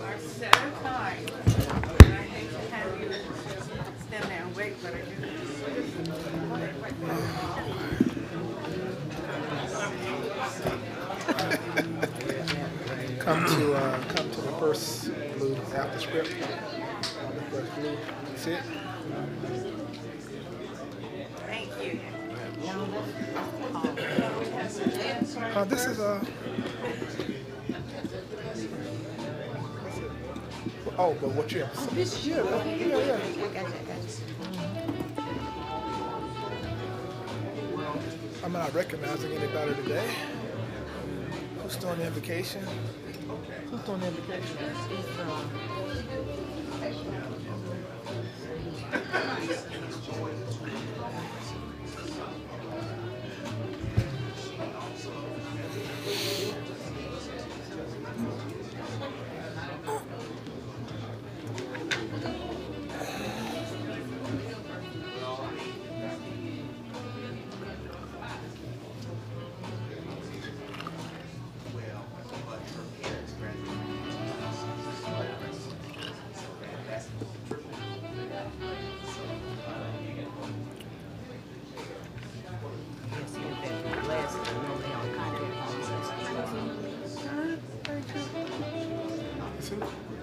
Our set time. And I hate to have you stand there and wait, but I do. Come to the first blue after script. The first blue. That's it. Thank you. This is oh, but what you have? This Yeah, yeah. I got you. I'm not recognizing anybody today. Who's doing the invocation? Who's doing the invocation?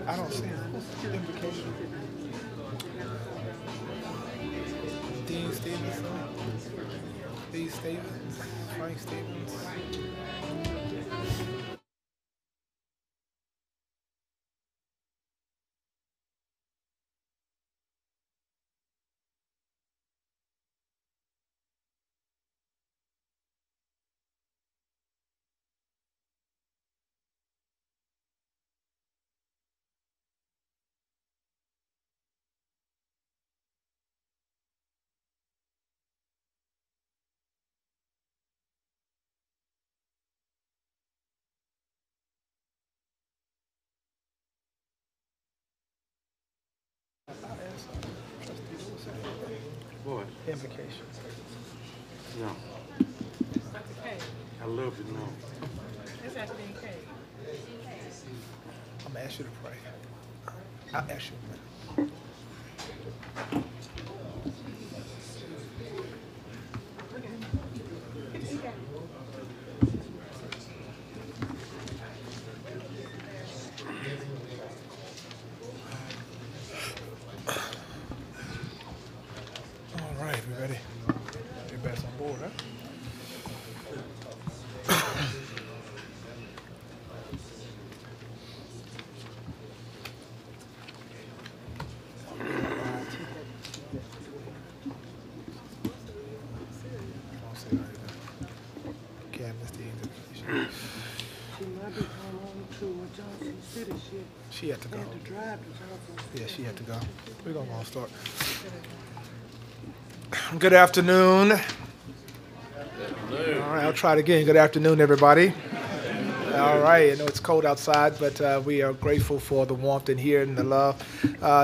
I don't see it. Invocation. Dean Stevens. Dean Stevens. Frank Stevens. What? Invocation. No. I love you now. It's after being paid. I'm gonna ask you to pray. I'll ask you. All right, we ready? Everybody's on board, huh? She had to go. Yeah, she had to go. We're going to start. Good afternoon. All right, I'll try it again. Good afternoon, everybody. All right, I know it's cold outside, but we are grateful for the warmth in here and the love.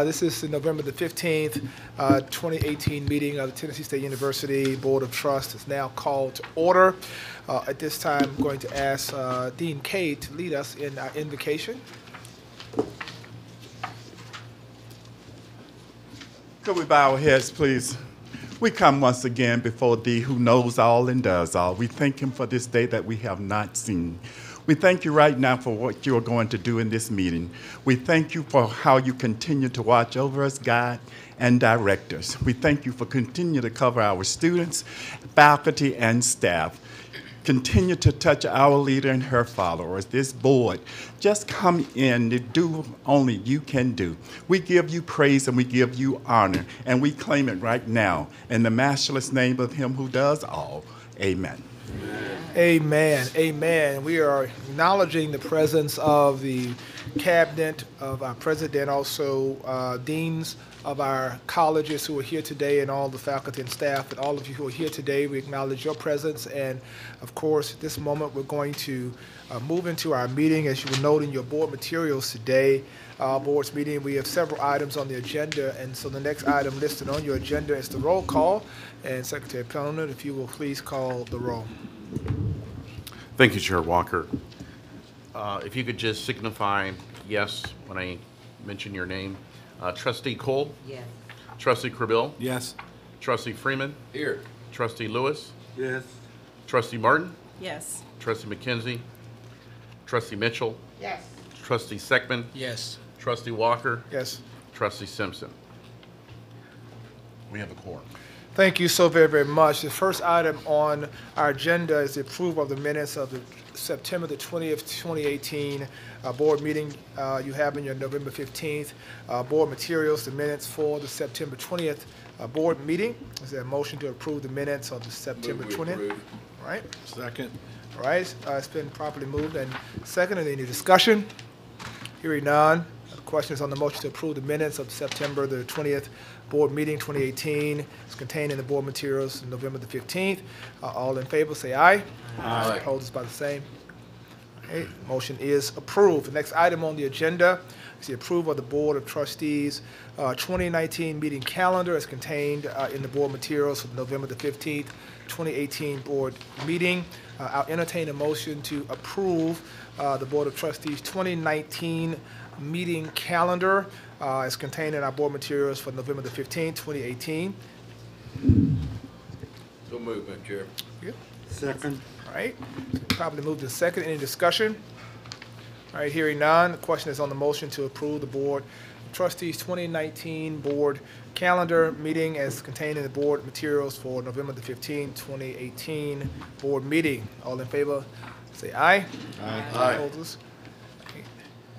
This is the November the 15th, 2018 meeting of the Tennessee State University Board of Trust. It's now called to order. At this time, I'm going to ask Dean Kay to lead us in our invocation. Could we bow our heads, please? We come once again before Thee who knows all and does all. We thank Him for this day that we have not seen. We thank You right now for what You are going to do in this meeting. We thank You for how You continue to watch over us, guide, and direct us. We thank You for continuing to cover our students, faculty, and staff. Continue to touch our leader and her followers, this board. Just come in to do only You can do. We give You praise and we give You honor, and we claim it right now in the matchless name of Him who does all. Amen. Amen. Amen. We are acknowledging the presence of the cabinet, of our president, also deans of our colleges who are here today, and all the faculty and staff, and all of you who are here today. We acknowledge your presence. And of course, at this moment, we're going to move into our meeting. As you will note in your board materials today, board's meeting, we have several items on the agenda. And so the next item listed on your agenda is the roll call. And Secretary Pelner, if you will please call the roll. Thank you, Chair Walker. If you could just signify yes when I mention your name. Trustee Cole? Yes. Trustee Krabill? Yes. Trustee Freeman? Here. Trustee Lewis? Yes. Trustee Martin? Yes. Trustee McKenzie? Trustee Mitchell? Yes. Trustee Seckman? Yes. Trustee Walker? Yes. Trustee Simpson? We have a quorum. Thank you so very, very much. The first item on our agenda is the approval of the minutes of the September the 20th, 2018 board meeting. You have in your November 15th board materials, the minutes for the September 20th board meeting. Is there a motion to approve the minutes of the September 20th? All right. Second. All right. It's been properly moved and seconded. Any discussion? Hearing none. Questions on the motion to approve the minutes of September the 20th board meeting 2018 is contained in the board materials November the 15th. All in favor say aye. Aye. Opposed by the same. Okay, motion is approved. The next item on the agenda is the approval of the Board of Trustees 2019 meeting calendar as contained in the board materials for November the 15th, 2018 board meeting. I'll entertain a motion to approve the Board of Trustees 2019 meeting calendar as contained in our board materials for November the 15th, 2018. So moved, Madam Chair. Good. Second. All right, probably moved in second. Any discussion? All right, hearing none. The question is on the motion to approve the Board of Trustees 2019 board calendar meeting as contained in the board materials for November the 15th, 2018 board meeting. All in favor, say aye. Aye. Opposers? Okay.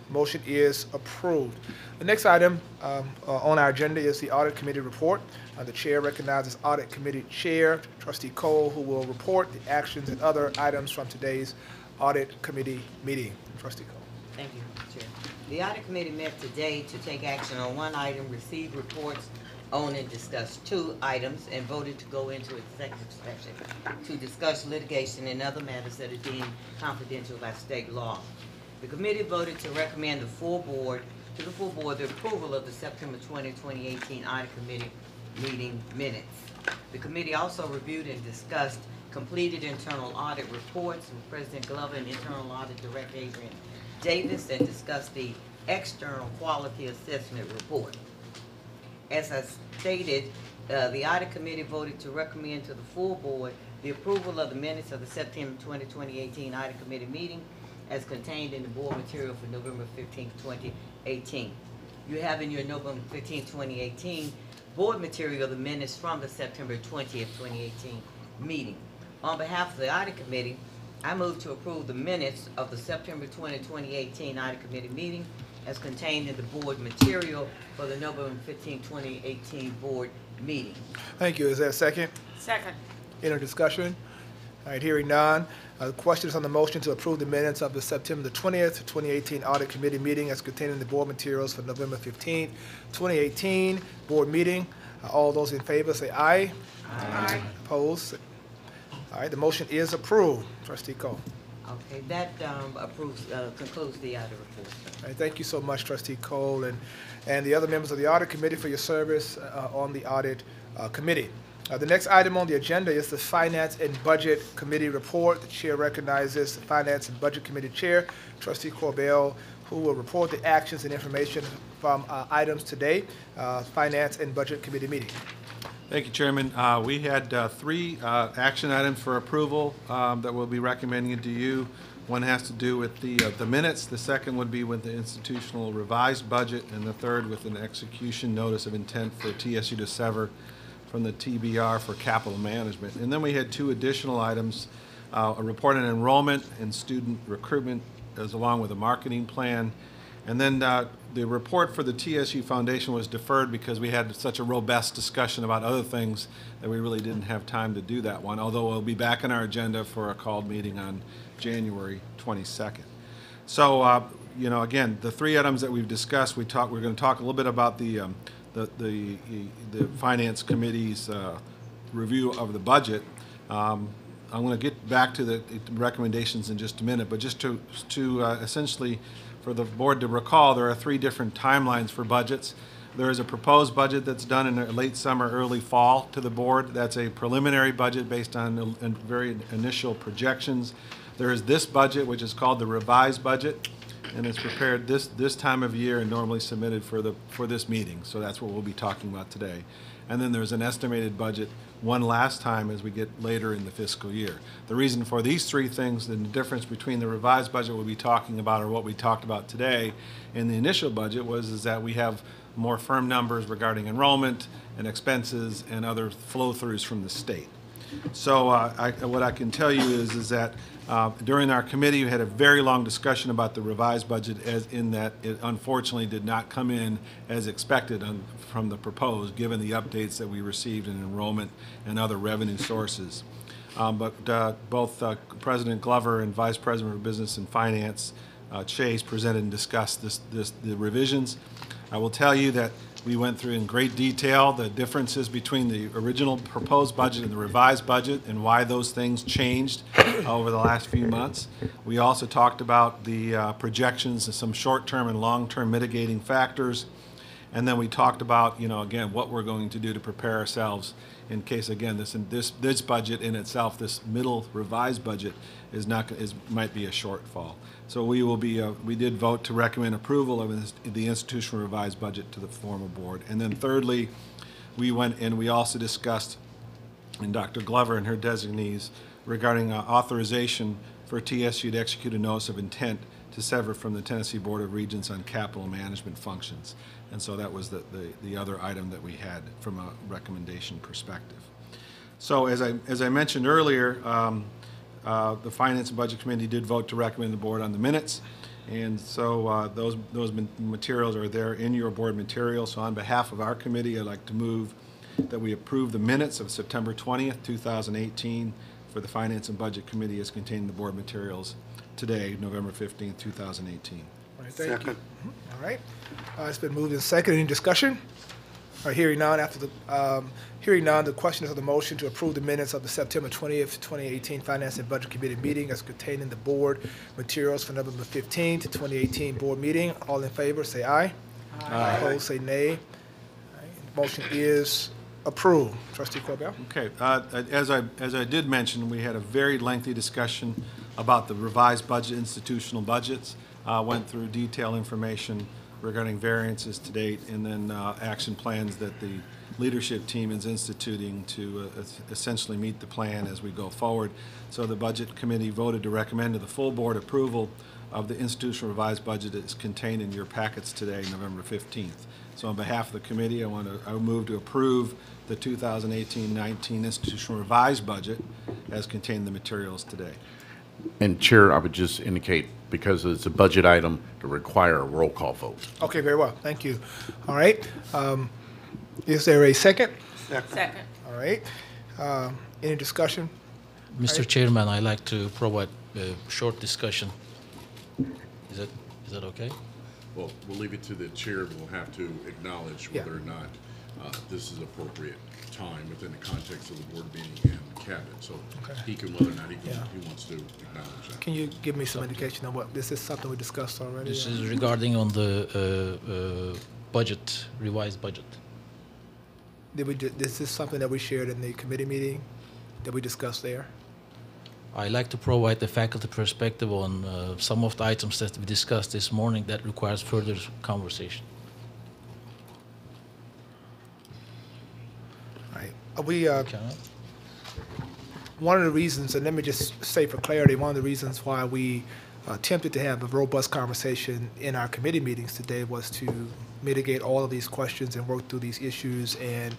Motion is approved. The next item on our agenda is the Audit Committee report. The Chair recognizes Audit Committee Chair, Trustee Cole, who will report the actions and other items from today's Audit Committee meeting. Trustee Cole. Thank you, Chair. The Audit Committee met today to take action on one item, receive reports on and discuss two items, and voted to go into executive session to discuss litigation and other matters that are deemed confidential by state law. The committee voted to recommend the full board the approval of the September 20, 2018 Audit Committee meeting minutes. The committee also reviewed and discussed completed internal audit reports with President Glover and Internal Audit Director Adrian Davis, and discussed the external quality assessment report. As I stated, the Audit Committee voted to recommend to the full board the approval of the minutes of the September 20, 2018 Audit Committee meeting as contained in the board material for November 15, 2018. You have in your November 15, 2018 board material the minutes from the September 20th, 2018 meeting. On behalf of the Audit Committee, I move to approve the minutes of the September 20, 2018 Audit Committee meeting as contained in the board material for the November 15, 2018 board meeting. Thank you. Is there a second? Second. Any discussion? All right, hearing none. Questions on the motion to approve the minutes of the September the 20th, 2018 Audit Committee meeting as contained in the board materials for November 15th, 2018 board meeting. All those in favor say aye. Aye. Opposed? All right, the motion is approved. Trustee Cole. Okay, that concludes the audit report. All right, thank you so much, Trustee Cole, and the other members of the Audit Committee for your service on the Audit Committee. The next item on the agenda is the Finance and Budget Committee report. The Chair recognizes the Finance and Budget Committee Chair, Trustee Corbell, who will report the actions and information from items today, Finance and Budget Committee meeting. Thank you, Chairman. We had three action items for approval that we'll be recommending to you. One has to do with the minutes. The second would be with the institutional revised budget, and the third with an execution notice of intent for TSU to sever from the TBR for capital management. And then we had two additional items, a report on enrollment and student recruitment, as along with a marketing plan. And then the report for the TSU Foundation was deferred because we had such a robust discussion about other things that we really didn't have time to do that one, although we'll be back on our agenda for a called meeting on January 22nd. So, you know, again, the three items that we've discussed, we're going to talk a little bit about the Finance Committee's review of the budget. I'm going to get back to the recommendations in just a minute, but just to essentially, for the board to recall, there are three different timelines for budgets. There is a proposed budget that's done in the late summer, early fall to the board. That's a preliminary budget based on very initial projections. There is this budget, which is called the revised budget, and it's prepared this time of year and normally submitted for this meeting. So that's what we'll be talking about today. And then there's an estimated budget one last time as we get later in the fiscal year. The reason for these three things and the difference between the revised budget we'll be talking about or what we talked about today in the initial budget is that we have more firm numbers regarding enrollment and expenses and other flow-throughs from the state. So what I can tell you is that during our committee, we had a very long discussion about the revised budget, as in that it unfortunately did not come in as expected from the proposed, given the updates that we received in enrollment and other revenue sources. But both President Glover and Vice President of Business and Finance, Chase, presented and discussed the revisions. I will tell you that we went through in great detail the differences between the original proposed budget and the revised budget and why those things changed over the last few months. We also talked about the projections and some short-term and long-term mitigating factors. And then we talked about, again, what we're going to do to prepare ourselves in case, again, this budget in itself, this middle revised budget, might be a shortfall. So we did vote to recommend approval of the institutional revised budget to the formal board. And then thirdly, we went and we also discussed, and Dr. Glover and her designees, regarding authorization for TSU to execute a notice of intent to sever from the Tennessee Board of Regents on capital management functions. And so that was the other item that we had from a recommendation perspective. So as I mentioned earlier, the Finance and Budget Committee did vote to recommend the board on the minutes. And so those materials are there in your board materials. So on behalf of our committee, I'd like to move that we approve the minutes of September 20th, 2018 for the Finance and Budget Committee as contained in the board materials today, November 15th, 2018. All right, thank you. All right. It's been moved and seconded. Any discussion? All right, hearing none, the question is on the motion to approve the minutes of the September 20th, 2018 Finance and Budget Committee meeting as contained in the board materials for November 15th, 2018 board meeting. All in favor, say aye. Aye. Opposed, say nay. All right, motion is approved. Trustee Corbell? Okay. As I did mention, we had a very lengthy discussion about the revised budget, institutional budgets. Went through detailed information regarding variances to date, and then action plans that the leadership team is instituting to essentially meet the plan as we go forward. So the Budget Committee voted to recommend to the full board approval of the institutional revised budget that is contained in your packets today, November 15th. So on behalf of the committee, I move to approve the 2018-19 institutional revised budget as contained in the materials today. And Chair, I would just indicate, because it's a budget item, to require a roll call vote. Okay, very well. Thank you. All right. Is there a second? Second. All right. Any discussion? Mr. Chairman, I'd like to provide a short discussion. Is that okay? Well, we'll leave it to the chair. We'll have to acknowledge whether or not this is appropriate time within the context of the board meeting and the cabinet. So he can, whether or not he wants to acknowledge that. Can you give me some indication of what, this is something we discussed already? This is regarding on the budget, revised budget. This is something that we shared in the committee meeting that we discussed there? I'd like to provide the faculty perspective on some of the items that we discussed this morning that requires further conversation. All right. One of the reasons, and let me just say for clarity, one of the reasons why we attempted to have a robust conversation in our committee meetings today was to mitigate all of these questions and work through these issues, and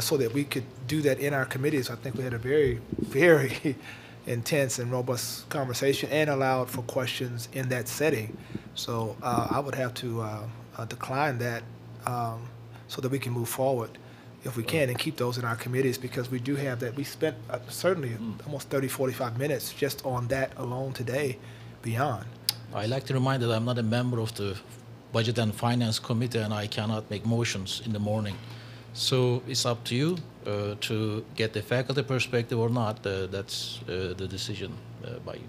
so that we could do that in our committees. I think we had a very, very intense and robust conversation and allowed for questions in that setting. So I would have to decline that so that we can move forward if we can and keep those in our committees, because we do have that. We spent certainly almost 30, 45 minutes just on that alone today, beyond. I'd like to remind that I'm not a member of the Budget and Finance Committee, and I cannot make motions in the morning. So it's up to you to get the faculty perspective or not. That's the decision by you.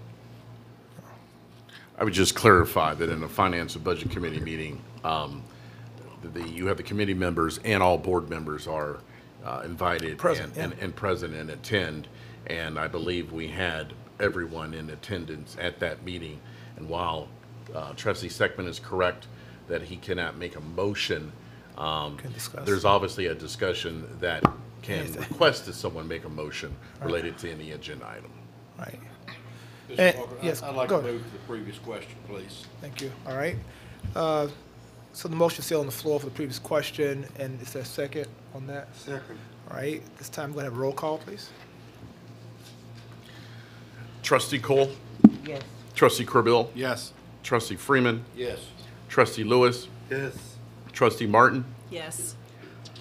I would just clarify that in the Finance and Budget Committee meeting, you have the committee members and all board members are invited Present, and present and attend. And I believe we had everyone in attendance at that meeting. And while Trustee Seckman is correct that he cannot make a motion, discuss. there's obviously a discussion that can request that someone make a motion related to any agenda item. Right. Mr. Walker, yes, I'd like go to ahead. move to the previous question, please. Thank you. All right. So the motion is still on the floor for the previous question, and is there a second on that? Second. All right. This time, we're going to have a roll call, please. Trustee Cole, Yes. Trustee Corbill, Yes. Trustee Freeman, Yes. Trustee Lewis, Yes. Trustee Martin, Yes.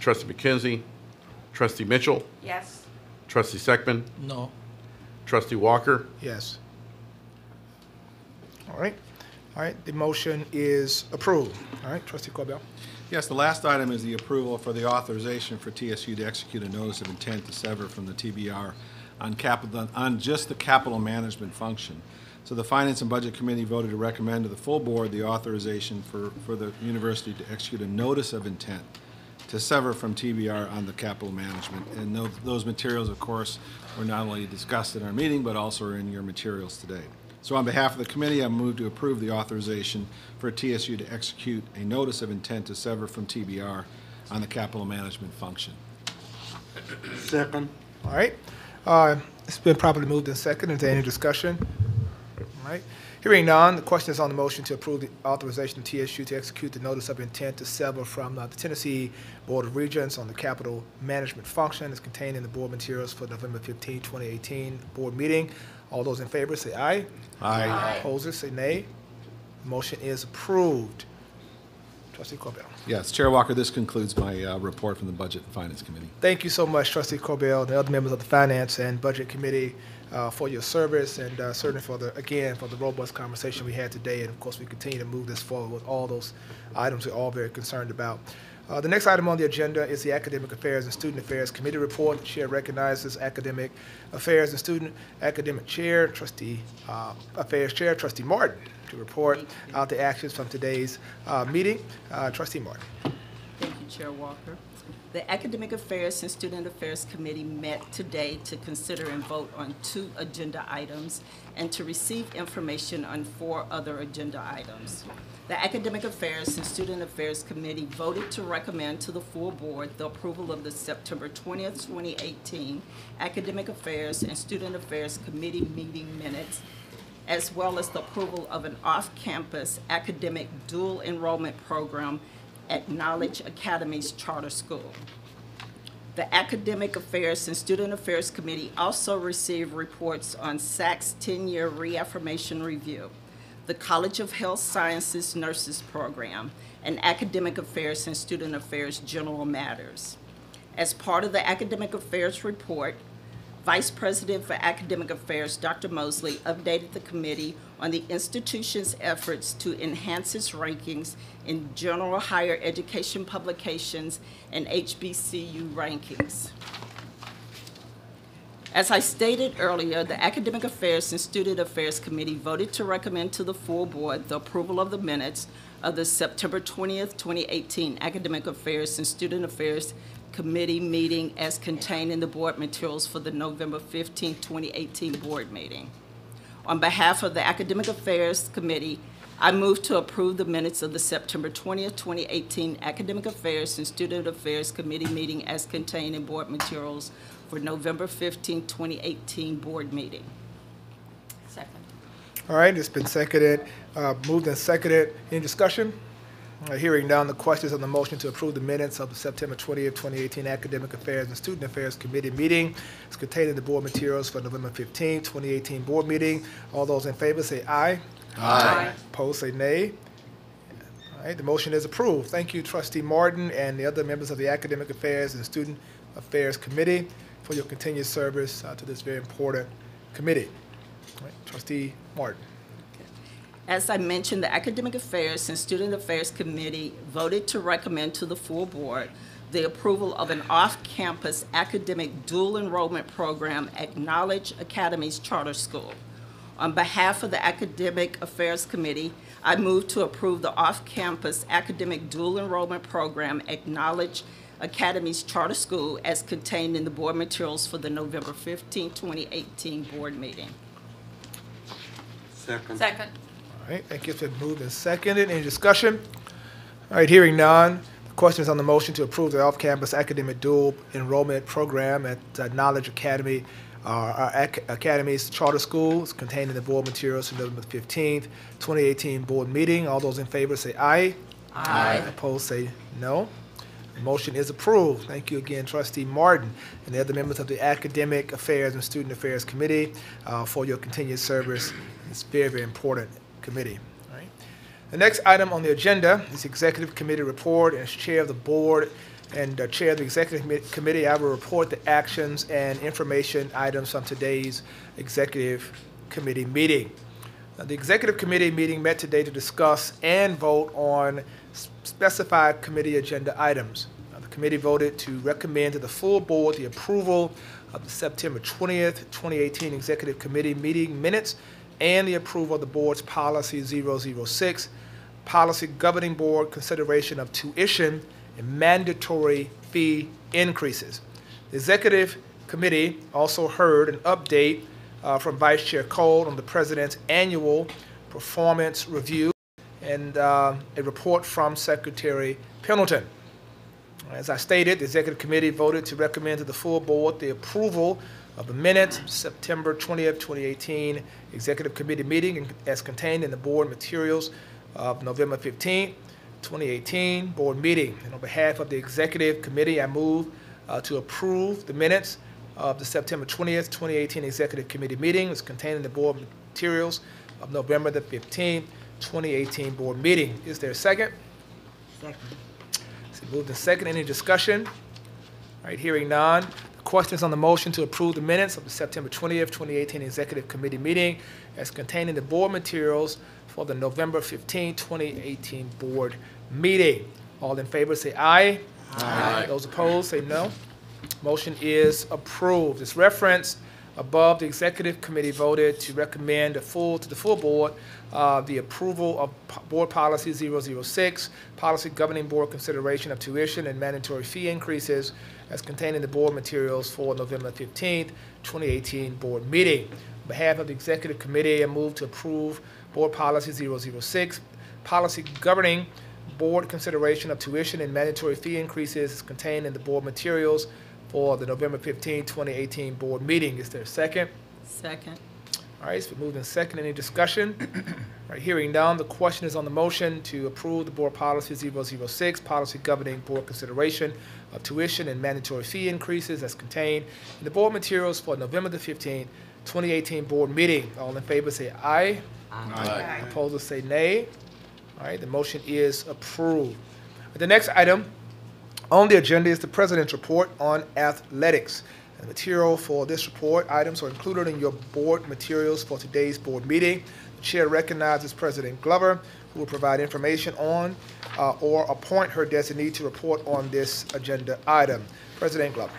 Trustee McKenzie, Trustee Mitchell, Yes. Trustee Seckman, No. Trustee Walker. Yes. All right. All right. The motion is approved. All right. Trustee Corbell. Yes, the last item is the approval for the authorization for TSU to execute a notice of intent to sever from the TBR on just the capital management function. So the Finance and Budget Committee voted to recommend to the full board the authorization for the university to execute a notice of intent to sever from TBR on the capital management. And those materials, of course, were not only discussed in our meeting, but also are in your materials today. So on behalf of the committee, I move to approve the authorization for TSU to execute a notice of intent to sever from TBR on the capital management function. Second. All right. It's been properly moved and seconded. Is there any discussion? All right. Hearing none, the question is on the motion to approve the authorization of TSU to execute the notice of intent to sever from the Tennessee Board of Regents on the capital management function as contained in the board materials for November 15, 2018 board meeting. All those in favor say aye. Aye. Opposers say nay. Motion is approved. Trustee Corbell. Yes, Chair Walker, this concludes my report from the Budget and Finance Committee. Thank you so much, Trustee Corbell, and the other members of the Finance and Budget Committee for your service, and certainly for the robust conversation we had today. And of course, we continue to move this forward with all those items we're all very concerned about. The next item on the agenda is the Academic Affairs and Student Affairs Committee report. The chair recognizes Academic Affairs and Student Academic Chair, Trustee Affairs Chair, Trustee Martin, to report out the actions from today's meeting. Trustee Martin. Thank you, Chair Walker. The Academic Affairs and Student Affairs Committee met today to consider and vote on 2 agenda items and to receive information on 4 other agenda items. The Academic Affairs and Student Affairs Committee voted to recommend to the full board the approval of the September 20th, 2018 Academic Affairs and Student Affairs Committee meeting minutes, as well as the approval of an off-campus academic dual enrollment program at Knowledge Academy's charter school. The Academic Affairs and Student Affairs Committee also received reports on SAC's 10-year reaffirmation review, the College of Health Sciences Nurses Program, and Academic Affairs and Student Affairs General Matters. As part of the Academic Affairs report, Vice President for Academic Affairs, Dr. Mosley, updated the committee on the institution's efforts to enhance its rankings in general higher education publications and HBCU rankings. As I stated earlier, the Academic Affairs and Student Affairs Committee voted to recommend to the full board the approval of the minutes of the September 20th, 2018 Academic Affairs and Student Affairs Committee meeting as contained in the board materials for the November 15, 2018 board meeting. On behalf of the Academic Affairs Committee, I move to approve the minutes of the September 20th, 2018 Academic Affairs and Student Affairs Committee meeting as contained in board materials for November 15, 2018 board meeting. Second. All right, it's been seconded, moved and seconded. Any discussion? Hearing none, the question is on the motion to approve the minutes of the September 20th, 2018 Academic Affairs and Student Affairs Committee meeting. It's contained in the board materials for November 15, 2018 board meeting. All those in favor say aye. Aye. Opposed say nay. All right, the motion is approved. Thank you, Trustee Martin and the other members of the Academic Affairs and Student Affairs Committee for your continued service to this very important committee. All right, Trustee Martin. As I mentioned, the Academic Affairs and Student Affairs Committee voted to recommend to the full board the approval of an off-campus academic dual enrollment program at Knowledge Academy's charter school. On behalf of the Academic Affairs Committee, I move to approve the off-campus academic dual enrollment program, Acknowledge Academy's charter school, as contained in the board materials for the November 15, 2018 board meeting. Second. Second. All right, thank you. It's been moved and seconded. Any discussion? All right, hearing none. The question is on the motion to approve the off-campus academic dual enrollment program at Knowledge Academy, our Academy's charter school. It's contained in the board materials for November 15th, 2018 board meeting. All those in favor say aye. Aye. Opposed say no. The motion is approved. Thank you again, Trustee Martin and the other members of the Academic Affairs and Student Affairs Committee for your continued service. It's very, very important committee. All right. The next item on the agenda is Executive Committee report. As Chair of the Board and Chair of the Executive Committee, I will report the actions and information items from today's Executive Committee meeting. The Executive Committee meeting met today to discuss and vote on specified committee agenda items. The committee voted to recommend to the full board the approval of the September 20th, 2018 Executive Committee meeting minutes and the approval of the board's policy 006, policy governing board consideration of tuition and mandatory fee increases. The Executive Committee also heard an update from Vice Chair Cole on the President's annual performance review and a report from Secretary Pendleton. As I stated, the Executive Committee voted to recommend to the full board the approval of the minutes of September 20th, 2018 Executive Committee meeting as contained in the board materials of November 15th, 2018 board meeting. And on behalf of the Executive Committee, I move to approve the minutes of the September 20th, 2018 Executive Committee meeting as contained in the board materials of November the 15th, 2018 board meeting. Is there a second? Second. So moved and second. Any discussion? All right, hearing none. The question is on the motion to approve the minutes of the September 20th, 2018 Executive Committee meeting as contained in the board materials for the November 15th, 2018 board meeting. All in favor say aye. Aye. Those opposed say no. Motion is approved. As referenced above, the Executive Committee voted to recommend to the full board the approval of Board Policy 006, Policy Governing Board Consideration of Tuition and Mandatory Fee Increases as contained in the board materials for November 15th, 2018 board meeting. On behalf of the Executive Committee, I move to approve Board Policy 006, Policy Governing Board Consideration of Tuition and Mandatory Fee Increases as contained in the board materials for the November 15, 2018 board meeting. Is there a second? Second. All right, it's been moved and second. Any discussion? All right, hearing none, the question is on the motion to approve the board policy 006, policy governing board consideration of tuition and mandatory fee increases as contained in the board materials for November the 15th, 2018 board meeting. All in favor say aye. Aye. Opposers say nay. All right, the motion is approved. The next item on the agenda is the President's report on athletics. The material for this report items are included in your board materials for today's board meeting. The chair recognizes President Glover, who will provide information on or appoint her designee to report on this agenda item. President Glover.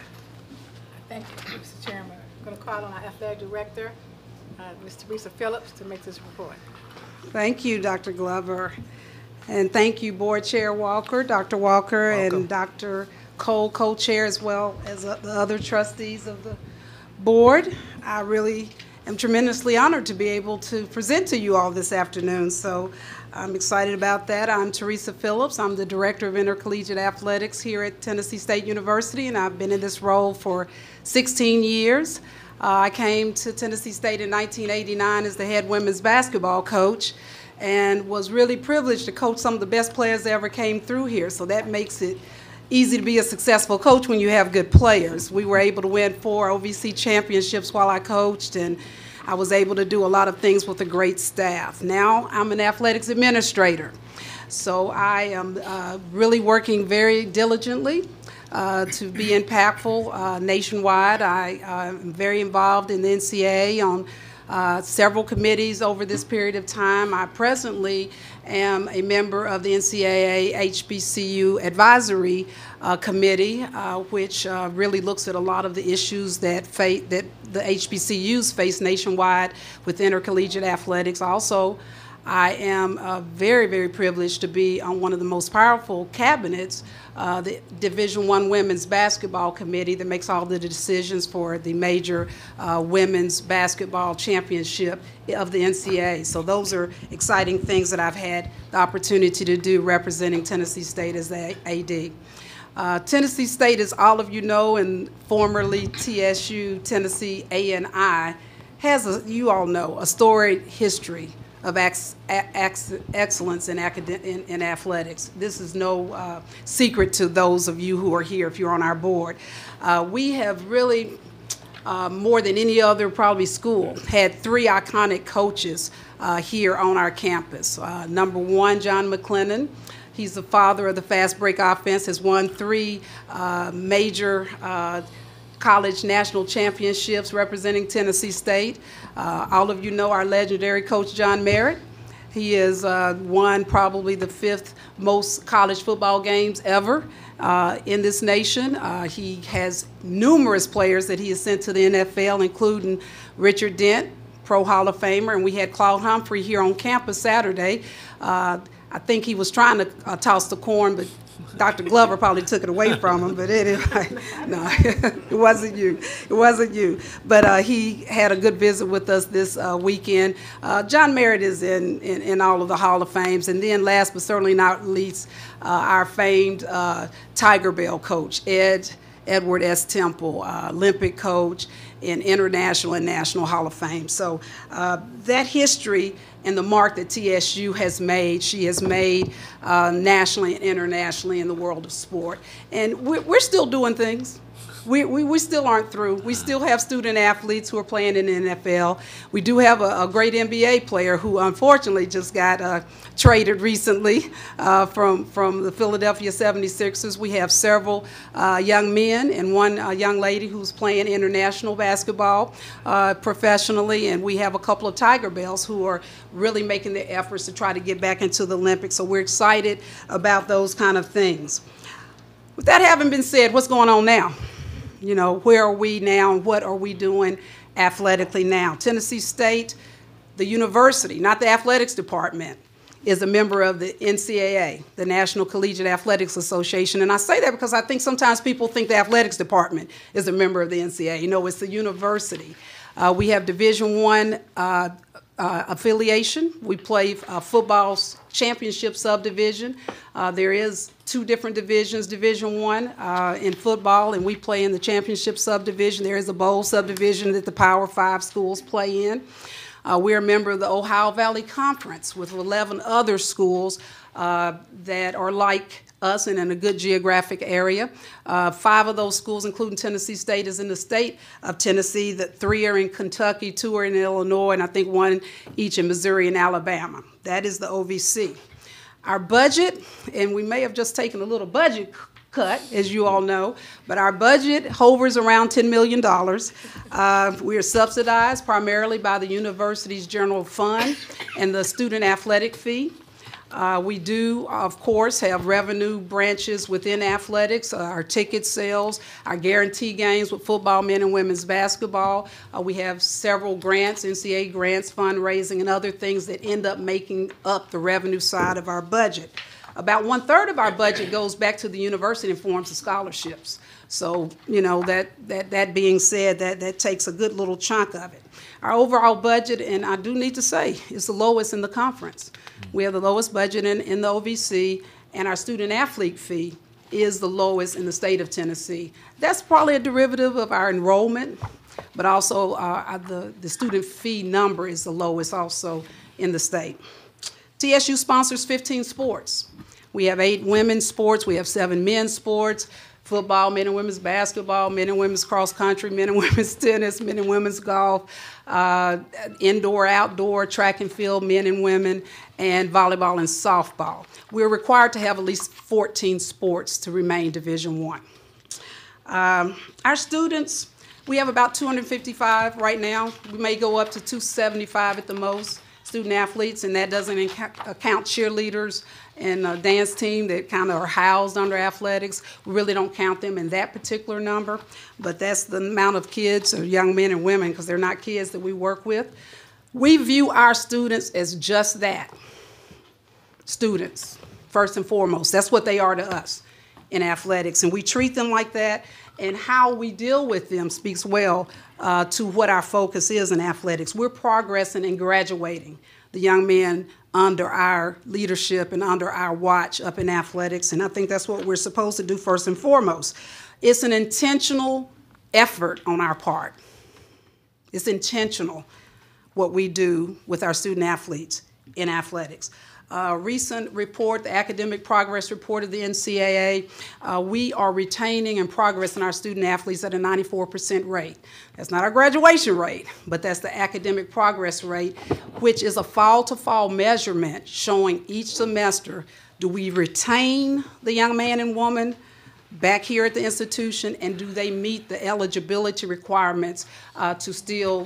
Thank you, Mr. Chairman. I'm going to call on our athletic director, Ms. Teresa Phillips, to make this report. Thank you, Dr. Glover. And thank you, Board Chair Walker, Dr. Walker, Welcome. and Dr. Cole, co-chair, as well as the other trustees of the board. I really am tremendously honored to be able to present to you all this afternoon, so I'm excited about that. I'm Teresa Phillips. I'm the Director of Intercollegiate Athletics here at Tennessee State University, and I've been in this role for 16 years. I came to Tennessee State in 1989 as the head women's basketball coach, and was really privileged to coach some of the best players that ever came through here. So that makes it easy to be a successful coach when you have good players. We were able to win 4 OVC championships while I coached, and I was able to do a lot of things with a great staff. Now I'm an athletics administrator. So I am really working very diligently to be impactful nationwide. I am very involved in the NCAA on several committees over this period of time. I presently am a member of the NCAA HBCU Advisory Committee, which really looks at a lot of the issues that the HBCUs face nationwide with intercollegiate athletics. Also, I am very, very privileged to be on one of the most powerful cabinets, the Division I Women's Basketball Committee, that makes all the decisions for the major women's basketball championship of the NCAA. So those are exciting things that I've had the opportunity to do representing Tennessee State as the AD. Tennessee State, as all of you know, and formerly TSU, Tennessee A&I, has, you all know, a storied history of excellence in athletics. This is no secret to those of you who are here if you're on our board. We have really, more than any other probably school, had three iconic coaches here on our campus. Number one, John McLennan. He's the father of the fast break offense, has won three major college national championships representing Tennessee State. All of you know our legendary coach, John Merritt. He has won probably the 5th most college football games ever in this nation. He has numerous players that he has sent to the NFL, including Richard Dent, Pro Hall of Famer, and we had Claude Humphrey here on campus Saturday. I think he was trying to toss the corn, but Dr. Glover probably took it away from him, but anyway, no, it wasn't you. It wasn't you. But he had a good visit with us this weekend. John Merritt is in all of the Hall of Fames. And then last but certainly not least, our famed Tiger Bell coach, Edward S. Temple, Olympic coach in international and national Hall of Fame. So that history and the mark that TSU has made, she has made nationally and internationally in the world of sport. And we're still doing things. We still aren't through. We still have student athletes who are playing in the NFL. We do have a great NBA player who unfortunately just got traded recently from the Philadelphia 76ers. We have several young men and one young lady who's playing international basketball professionally, and we have a couple of Tiger Bells who are really making their efforts to try to get back into the Olympics. So we're excited about those kind of things. With that having been said, what's going on now? You know, where are we now and what are we doing athletically now? Tennessee State, the university, not the athletics department, is a member of the NCAA, the National Collegiate Athletics Association. And I say that because I think sometimes people think the athletics department is a member of the NCAA. You know, it's the university. We have Division I affiliation. We play football's championship subdivision. There is 2 different divisions, Division I in football, and we play in the championship subdivision. There is a bowl subdivision that the Power 5 schools play in. We're a member of the Ohio Valley Conference with 11 other schools that are like us and in a good geographic area. 5 of those schools, including Tennessee State, is in the state of Tennessee. 3 are in Kentucky, 2 are in Illinois, and I think 1 each in Missouri and Alabama. That is the OVC. Our budget, and we may have just taken a little budget cut, as you all know, but our budget hovers around $10 million. We are subsidized primarily by the university's general fund and the student athletic fee. We do, of course, have revenue branches within athletics, our ticket sales, our guarantee games with football, men and women's basketball. We have several grants, NCAA grants, fundraising, and other things that end up making up the revenue side of our budget. About 1/3 of our budget goes back to the university in forms of scholarships. So, you know, that being said, that takes a good little chunk of it. Our overall budget, and I do need to say, is the lowest in the conference. We have the lowest budget in the OVC, and our student athlete fee is the lowest in the state of Tennessee. That's probably a derivative of our enrollment, but also the student fee number is the lowest also in the state. TSU sponsors 15 sports. We have 8 women's sports, we have 7 men's sports, football, men and women's basketball, men and women's cross country, men and women's tennis, men and women's golf, indoor, outdoor, track and field, men and women, and volleyball and softball. We're required to have at least 14 sports to remain Division I. Our students We have about 255 right now. We may go up to 275 at the most student athletes, and that doesn't account cheerleaders and a dance team that kind of are housed under athletics. We really don't count them in that particular number, but that's the amount of kids or young men and women, because they're not kids, that we work with. We view our students as just that, students, first and foremost. That's what they are to us in athletics, and we treat them like that, and how we deal with them speaks well to what our focus is in athletics. We're progressing and graduating the young men under our leadership and under our watch up in athletics, and I think that's what we're supposed to do first and foremost. It's an intentional effort on our part. It's intentional what we do with our student athletes in athletics. Recent report, the Academic Progress Report of the NCAA, we are retaining and progressing our student athletes at a 94% rate. That's not our graduation rate, but that's the academic progress rate, which is a fall-to-fall measurement showing each semester, do we retain the young man and woman back here at the institution, and do they meet the eligibility requirements to still,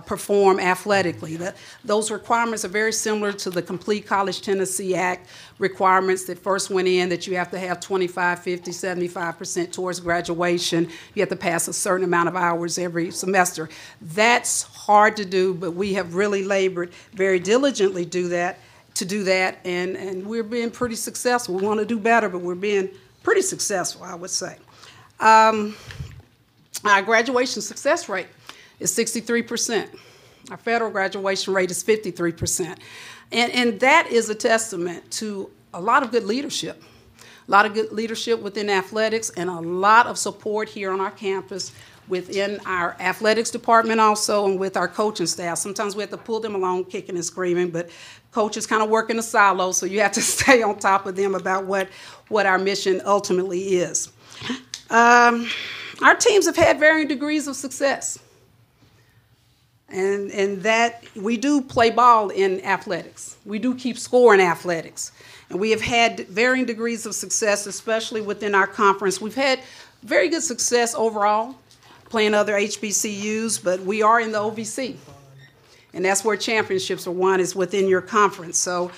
perform athletically? Those requirements are very similar to the Complete College Tennessee Act requirements that first went in, that you have to have 25, 50, 75% towards graduation. You have to pass a certain amount of hours every semester. That's hard to do, but we have really labored very diligently to do that, and we're being pretty successful. We want to do better, but we're being pretty successful, I would say. Our graduation success rate is 63%. Our federal graduation rate is 53%. And that is a testament to a lot of good leadership. A lot of good leadership within athletics, and a lot of support here on our campus within our athletics department also, and with our coaching staff. Sometimes we have to pull them along kicking and screaming, but coaches kind of work in a silo, so you have to stay on top of them about what our mission ultimately is. Our teams have had varying degrees of success, and that we do play ball in athletics. We do keep score in athletics, and we have had varying degrees of success, especially within our conference. We've had very good success overall, playing other HBCUs, but we are in the OVC, and that's where championships are won, is within your conference. So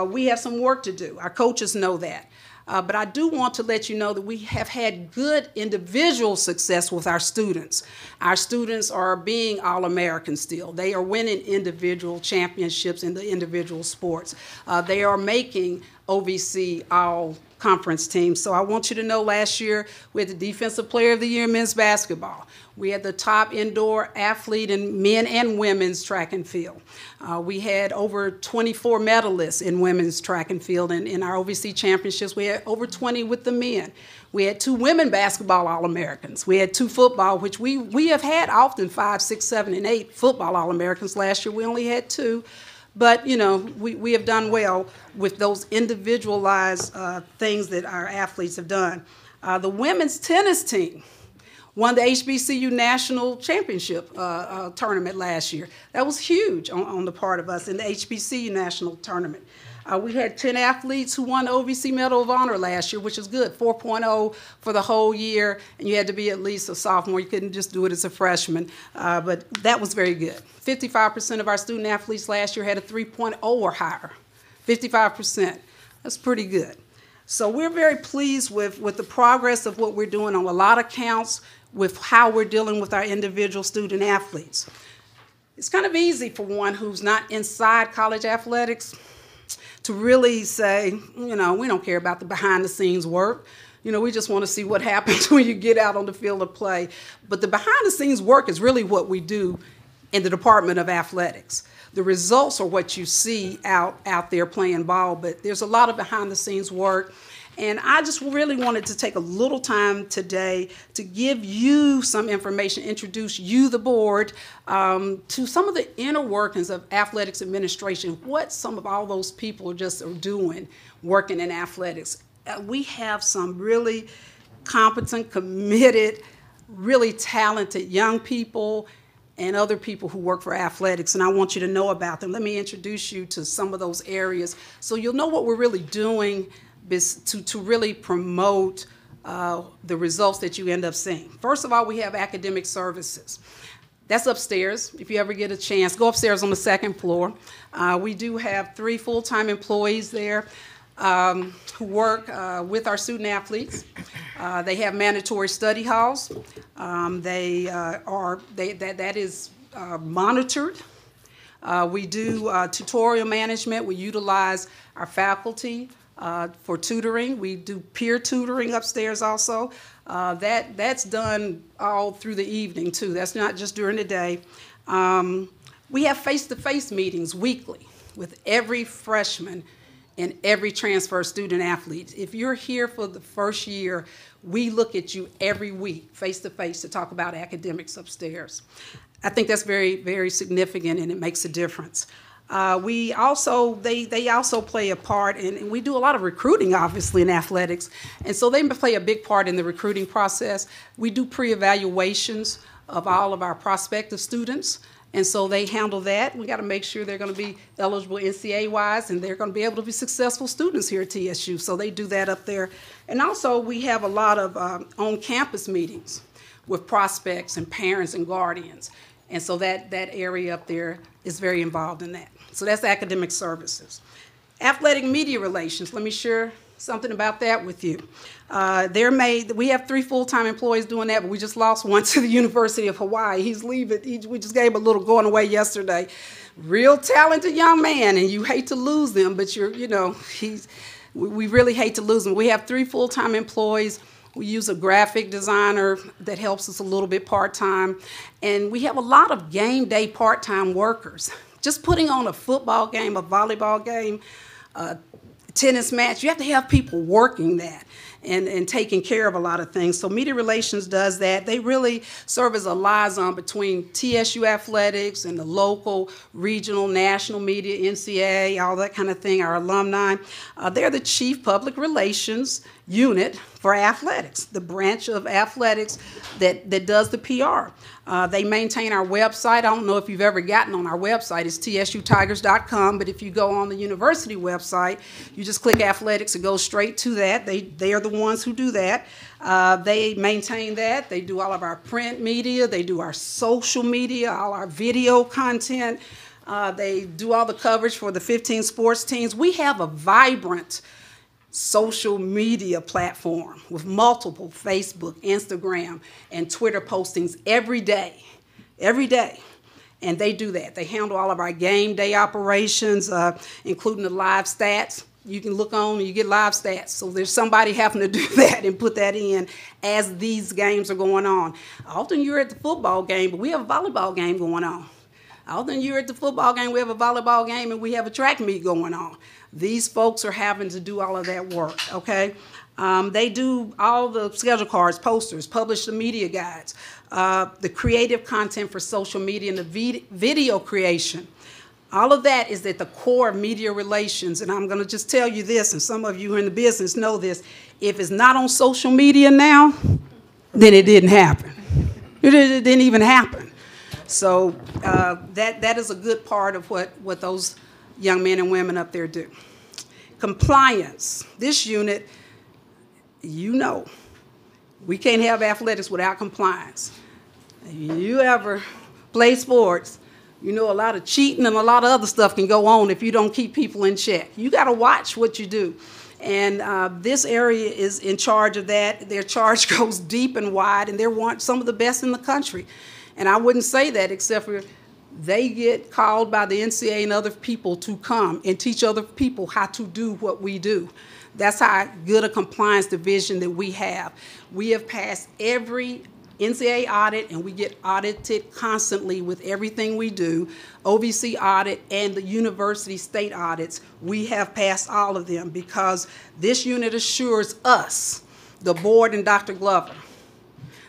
we have some work to do. Our coaches know that. But I do want to let you know that we have had good individual success with our students. Our students are being All-American still. They are winning individual championships in the individual sports. They are making OVC all-conference teams. So I want you to know, last year we had the Defensive Player of the Year in men's basketball. We had the top indoor athlete in men and women's track and field. We had over 24 medalists in women's track and field. And in our OVC championships, we had over 20 with the men. We had 2 women basketball All-Americans. We had 2 football, which we have had often 5, 6, 7, and 8 football All-Americans. Last year we only had 2. But, we have done well with those individualized things that our athletes have done. The women's tennis team won the HBCU National Championship tournament last year. That was huge on the part of us in the HBCU National Tournament. We had 10 athletes who won the OVC Medal of Honor last year, which is good, 4.0 for the whole year, and you had to be at least a sophomore. You couldn't just do it as a freshman, but that was very good. 55% of our student athletes last year had a 3.0 or higher, 55%. That's pretty good. So we're very pleased with the progress of what we're doing on a lot of counts, with how we're dealing with our individual student athletes. It's kind of easy for one who's not inside college athletics to really say, we don't care about the behind-the-scenes work. We just want to see what happens when you get out on the field of play. But the behind-the-scenes work is really what we do in the Department of Athletics. The results are what you see out there playing ball, but there's a lot of behind-the-scenes work. And I just really wanted to take a little time today to give you some information, introduce you, the board, to some of the inner workings of athletics administration, what some of all those people just are doing working in athletics. We have some really competent, committed, really talented young people and other people who work for athletics, and I want you to know about them. Let me introduce you to some of those areas so you'll know what we're really doing to really promote the results that you end up seeing. First of all, we have academic services. That's upstairs. If you ever get a chance, go upstairs on the second floor. We do have 3 full-time employees there who work with our student athletes. They have mandatory study halls. That is monitored. We do tutorial management. We utilize our faculty for tutoring. We do peer tutoring upstairs also. That's done all through the evening too. That's not just during the day. We have face-to-face meetings weekly with every freshman and every transfer student athlete. If you're here for the first year, we look at you every week face-to-face to talk about academics upstairs. I think that's very, very significant, and it makes a difference. They also play a part, and we do a lot of recruiting, obviously, in athletics, and so they play a big part in the recruiting process. We do pre-evaluations of all of our prospective students, and so they handle that. We got to make sure they're going to be eligible NCAA-wise, and they're going to be able to be successful students here at TSU, so they do that up there. And also, we have a lot of on-campus meetings with prospects and parents and guardians. And so that area up there is very involved in that. So that's academic services. Athletic media relations, let me share something about that with you. We have 3 full-time employees doing that, but we just lost one to the University of Hawaii. He's leaving. We just gave him a little going away yesterday. Real talented young man, and you hate to lose them, but we really hate to lose them. We have 3 full-time employees. We use a graphic designer that helps us a little bit part-time. And we have a lot of game day part-time workers. Just putting on a football game, a volleyball game, a tennis match, you have to have people working that and taking care of a lot of things. So media relations does that. They really serve as a liaison between TSU athletics and the local, regional, national media, NCAA, all that kind of thing, our alumni. They're the chief public relations unit for athletics, the branch of athletics that does the PR. They maintain our website. I don't know if you've ever gotten on our website. It's tsutigers.com, but if you go on the university website, you just click athletics and go straight to that. They are the ones who do that. They maintain that. They do all of our print media. They do our social media, all our video content. They do all the coverage for the 15 sports teams. We have a vibrant social media platform with multiple Facebook, Instagram, and Twitter postings every day, and they do that. They handle all of our game day operations, including the live stats. You can look on and you get live stats, so there's somebody having to do that and put that in as these games are going on. Often you're at the football game, but we have a volleyball game going on. Often you're at the football game, we have a volleyball game, and we have a track meet going on. These folks are having to do all of that work, okay? They do all the schedule cards, posters, publish the media guides, the creative content for social media, and the video creation. All of that is at the core of media relations, and I'm going to just tell you this, and some of you who are in the business know this. If it's not on social media now, then it didn't happen. It didn't even happen. So that is a good part of what those young men and women up there do. Compliance. This unit, we can't have athletics without compliance. You ever play sports, a lot of cheating and a lot of other stuff can go on if you don't keep people in check. You got to watch what you do. And this area is in charge of that. Their charge goes deep and wide, and they're some of the best in the country. And I wouldn't say that except for they get called by the NCAA and other people to come and teach other people how to do what we do. That's how good a compliance division that we have. We have passed every NCAA audit, and we get audited constantly with everything we do. OVC audit and the university state audits, we have passed all of them because this unit assures us, the board and Dr. Glover,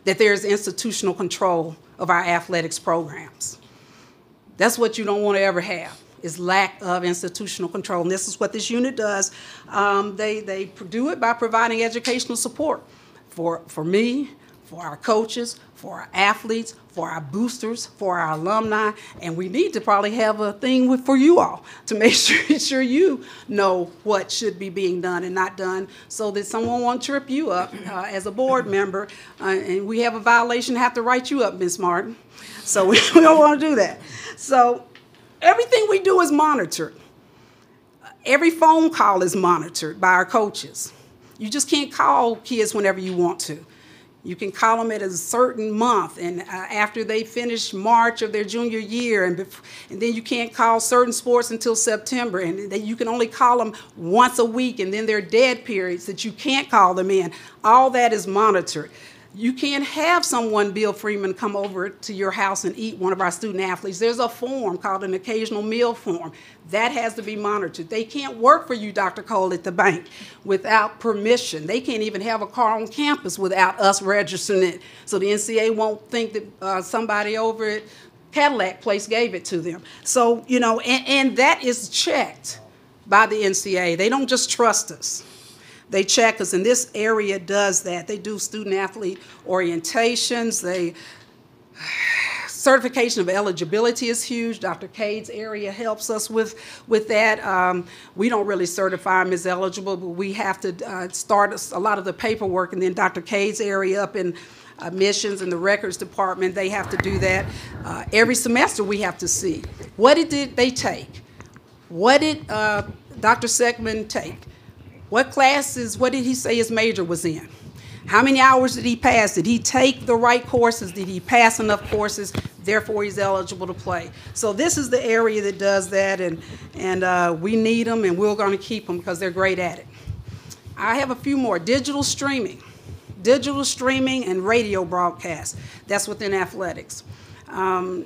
that there's institutional control of our athletics programs. That's what you don't want to ever have, is lack of institutional control. And this is what this unit does. They do it by providing educational support for me, for our coaches, for our athletes, for our boosters, for our alumni, and we need to probably have a thing for you all to make sure you know what should be being done and not done, so that someone won't trip you up as a board member, and we have a violation, have to write you up, Ms. Martin. So we don't want to do that. So everything we do is monitored. Every phone call is monitored by our coaches. You just can't call kids whenever you want to. You can call them at a certain month, and after they finish March of their junior year, and then you can't call certain sports until September, and then you can only call them once a week, and then there are dead periods that you can't call them in. All that is monitored. You can't have someone, Bill Freeman, come over to your house and eat one of our student athletes. There's a form called an occasional meal form. That has to be monitored. They can't work for you, Dr. Cole, at the bank without permission. They can't even have a car on campus without us registering it. So the NCAA won't think that somebody over at Cadillac Place gave it to them. So, you know, and that is checked by the NCAA. They don't just trust us. They check us, and this area does that. They do student-athlete orientations. Certification of eligibility is huge. Dr. Cade's area helps us with that. We don't really certify them as eligible, but we have to start a lot of the paperwork, and then Dr. Cade's area up in admissions and the records department, they have to do that. Every semester we have to see, what did they take? What did Dr. Seckman take? What classes, what did he say his major was in? How many hours did he pass? Did he take the right courses? Did he pass enough courses? Therefore, he's eligible to play. So this is the area that does that, and we need them, and we're going to keep them because they're great at it. I have a few more. Digital streaming and radio broadcast. That's within athletics. The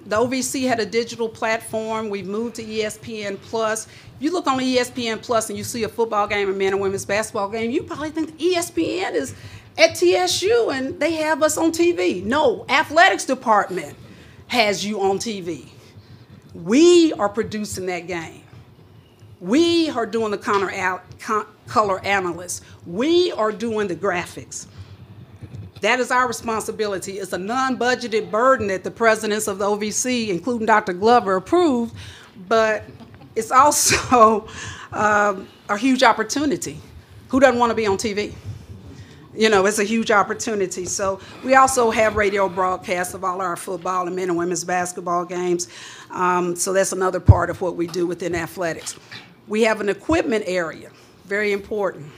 OVC had a digital platform. We've moved to ESPN+. If you look on ESPN+ and you see a football game, a men and women's basketball game, you probably think ESPN is at TSU and they have us on TV. No, athletics department has you on TV. We are producing that game. We are doing the color analysts. We are doing the graphics. That is our responsibility. It's a non-budgeted burden that the presidents of the OVC, including Dr. Glover, approved, but it's also a huge opportunity. Who doesn't want to be on TV? You know, it's a huge opportunity. So we also have radio broadcasts of all our football and men and women's basketball games. So that's another part of what we do within athletics. We have an equipment area, very important.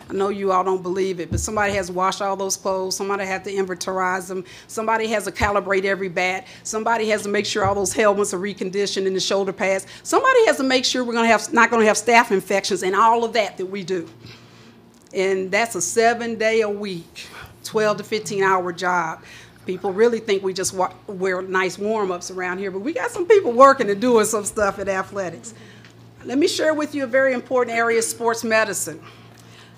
I know you all don't believe it, but somebody has to wash all those clothes. Somebody has to inventorize them. Somebody has to calibrate every bat. Somebody has to make sure all those helmets are reconditioned and the shoulder pads. Somebody has to make sure we're not going to have staph infections and all of that we do. And that's a 7-day-a-week, 12 to 15-hour job. People really think we just wear nice warm-ups around here, but we got some people working and doing some stuff at athletics. Let me share with you a very important area, sports medicine.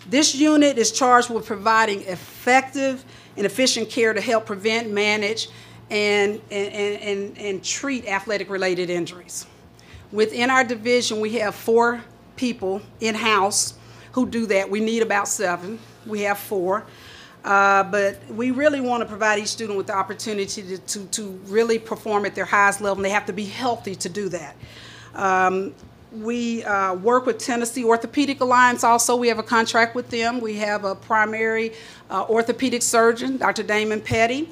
This unit is charged with providing effective and efficient care to help prevent, manage, and treat athletic-related injuries. Within our division, we have 4 people in-house who do that. We need about 7. We have 4. But we really want to provide each student with the opportunity to really perform at their highest level, and they have to be healthy to do that. We work with Tennessee Orthopedic Alliance also. We have a contract with them. We have a primary orthopedic surgeon, Dr. Damon Petty.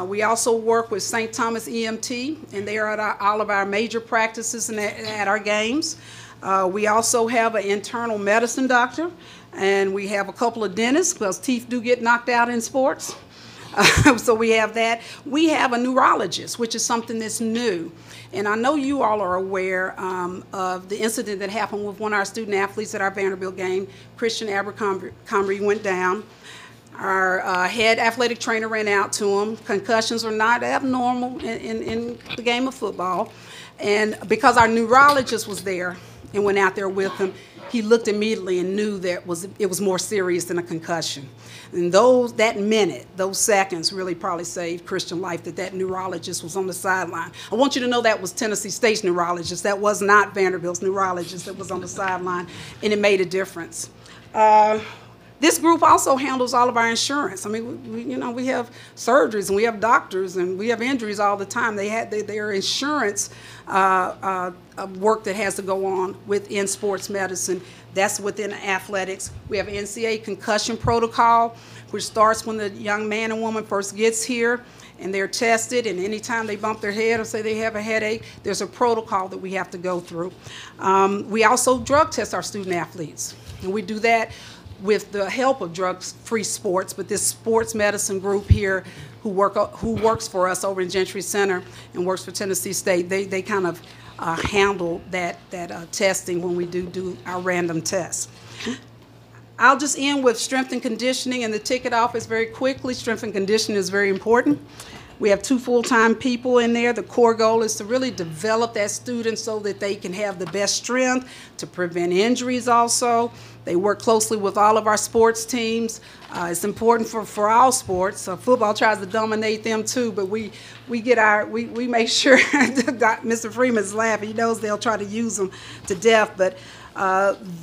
We also work with St. Thomas EMT, and they are at all of our major practices and at our games. We also have an internal medicine doctor, and we have a couple of dentists because teeth do get knocked out in sports. So we have that. We have a neurologist, which is something that's new. And I know you all are aware of the incident that happened with one of our student athletes at our Vanderbilt game. Christian Abercrombie went down. Our head athletic trainer ran out to him. Concussions are not abnormal in the game of football. And because our neurologist was there and went out there with him, he looked immediately and knew that it was more serious than a concussion. And that minute, those seconds really probably saved Christian's life, that neurologist was on the sideline. I want you to know that was Tennessee State's neurologist. That was not Vanderbilt's neurologist that was on the sideline, and it made a difference. This group also handles all of our insurance. I mean, we have surgeries and we have doctors and we have injuries all the time. Their insurance work that has to go on within sports medicine. That's within athletics. We have NCAA concussion protocol, which starts when the young man and woman first gets here and they're tested, and anytime they bump their head or say they have a headache, there's a protocol that we have to go through. We also drug test our student athletes, and we do that with the help of Drug-Free Sports, but this sports medicine group here who works for us over in Gentry Center and works for Tennessee State, they kind of handle that testing when we do our random tests. I'll just end with strength and conditioning and the ticket office very quickly. Strength and conditioning is very important. We have 2 full-time people in there. The core goal is to really develop that student so that they can have the best strength, to prevent injuries also. They work closely with all of our sports teams. It's important for all sports. Football tries to dominate them too, but we make sure, Mr. Freeman's laughing, he knows they'll try to use them to death, but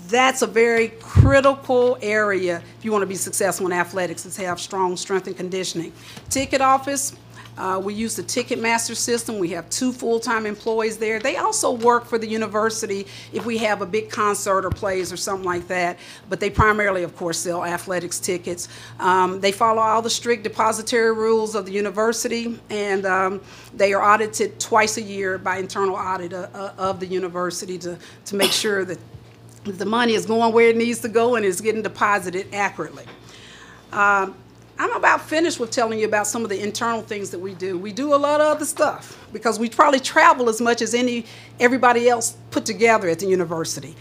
that's a very critical area if you want to be successful in athletics, is have strong strength and conditioning. Ticket office, we use the Ticketmaster system. We have 2 full-time employees there. They also work for the university if we have a big concert or plays or something like that, but they primarily, of course, sell athletics tickets. They follow all the strict depository rules of the university, and they are audited twice a year by internal audit of the university to make sure that the money is going where it needs to go and is getting deposited accurately. I'm about finished with telling you about some of the internal things that we do. We do a lot of other stuff because we probably travel as much as everybody else put together at the university.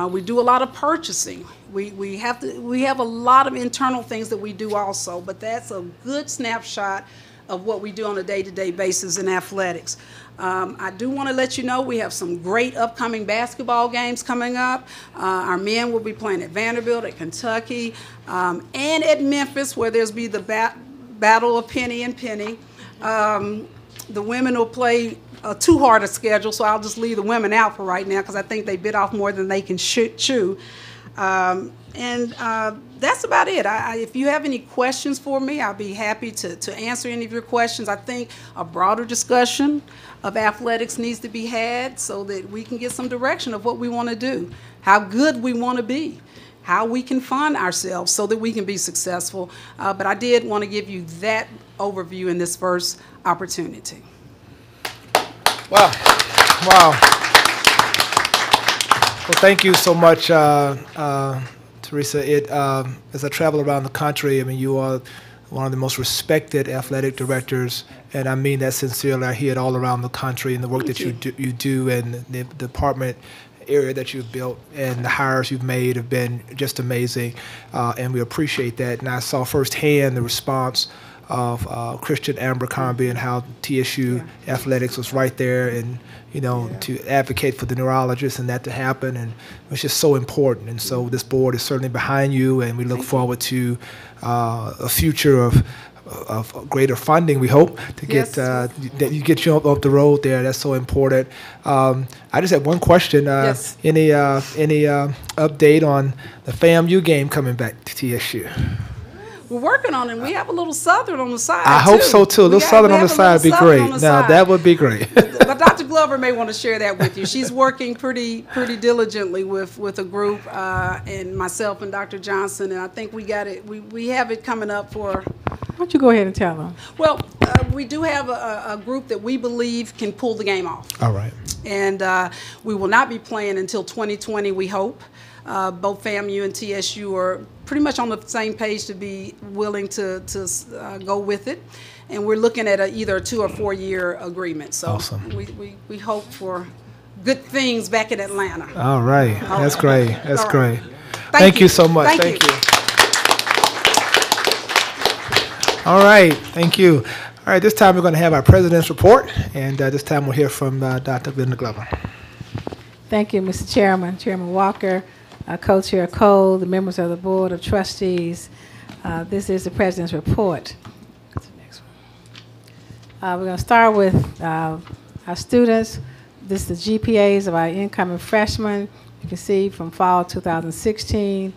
We do a lot of purchasing. We have a lot of internal things that we do also, but that's a good snapshot of what we do on a day-to-day basis in athletics. I do want to let you know we have some great upcoming basketball games coming up. Our men will be playing at Vanderbilt, at Kentucky, and at Memphis, where there's be the battle of penny and penny. The women will play too hard a schedule, so I'll just leave the women out for right now because I think they bit off more than they can chew. That's about it. If you have any questions for me, I'll be happy to answer any of your questions. I think a broader discussion of athletics needs to be had so that we can get some direction of what we want to do, how good we want to be, how we can fund ourselves so that we can be successful. But I did want to give you that overview in this first opportunity. Wow. Wow. Well, thank you so much, Teresa. As I travel around the country, I mean, you are one of the most respected athletic directors, and I mean that sincerely. I hear it all around the country, and the work that you do and the department area that you've built and the hires you've made have been just amazing, and we appreciate that. And I saw firsthand the response of Christian Abercrombie and how TSU athletics was right there, and to advocate for the neurologists and that to happen, and it's just so important. And so this board is certainly behind you, and we look forward to a future of greater funding. We hope to get that you get you up the road there. That's so important. I just have one question. Any update on the FAMU game coming back to TSU? We're working on it. We have a little Southern on the side. I hope so too. A little Southern on the side would be great. Now that would be great. But Dr. Glover may want to share that with you. She's working pretty diligently with a group and myself and Dr. Johnson, and I think we got it. We have it coming up for. Why don't you go ahead and tell them? Well, we do have a group that we believe can pull the game off. All right. And we will not be playing until 2020. We hope. Both FAMU and TSU are pretty much on the same page to be willing to go with it, and we're looking at either a 2 or 4 year agreement. So awesome. we hope for good things back in Atlanta. All right, that's great. That's great. Thank you so much. Thank you. All right, thank you. All right, this time we're going to have our president's report, and this time we'll hear from Dr. Linda Glover. Thank you, Mr. Chairman, Chairman Walker, Co-Chair Cole, the members of the Board of Trustees. This is the President's report. What's the next one? We're going to start with our students. This is the GPAs of our incoming freshmen. You can see from fall 2016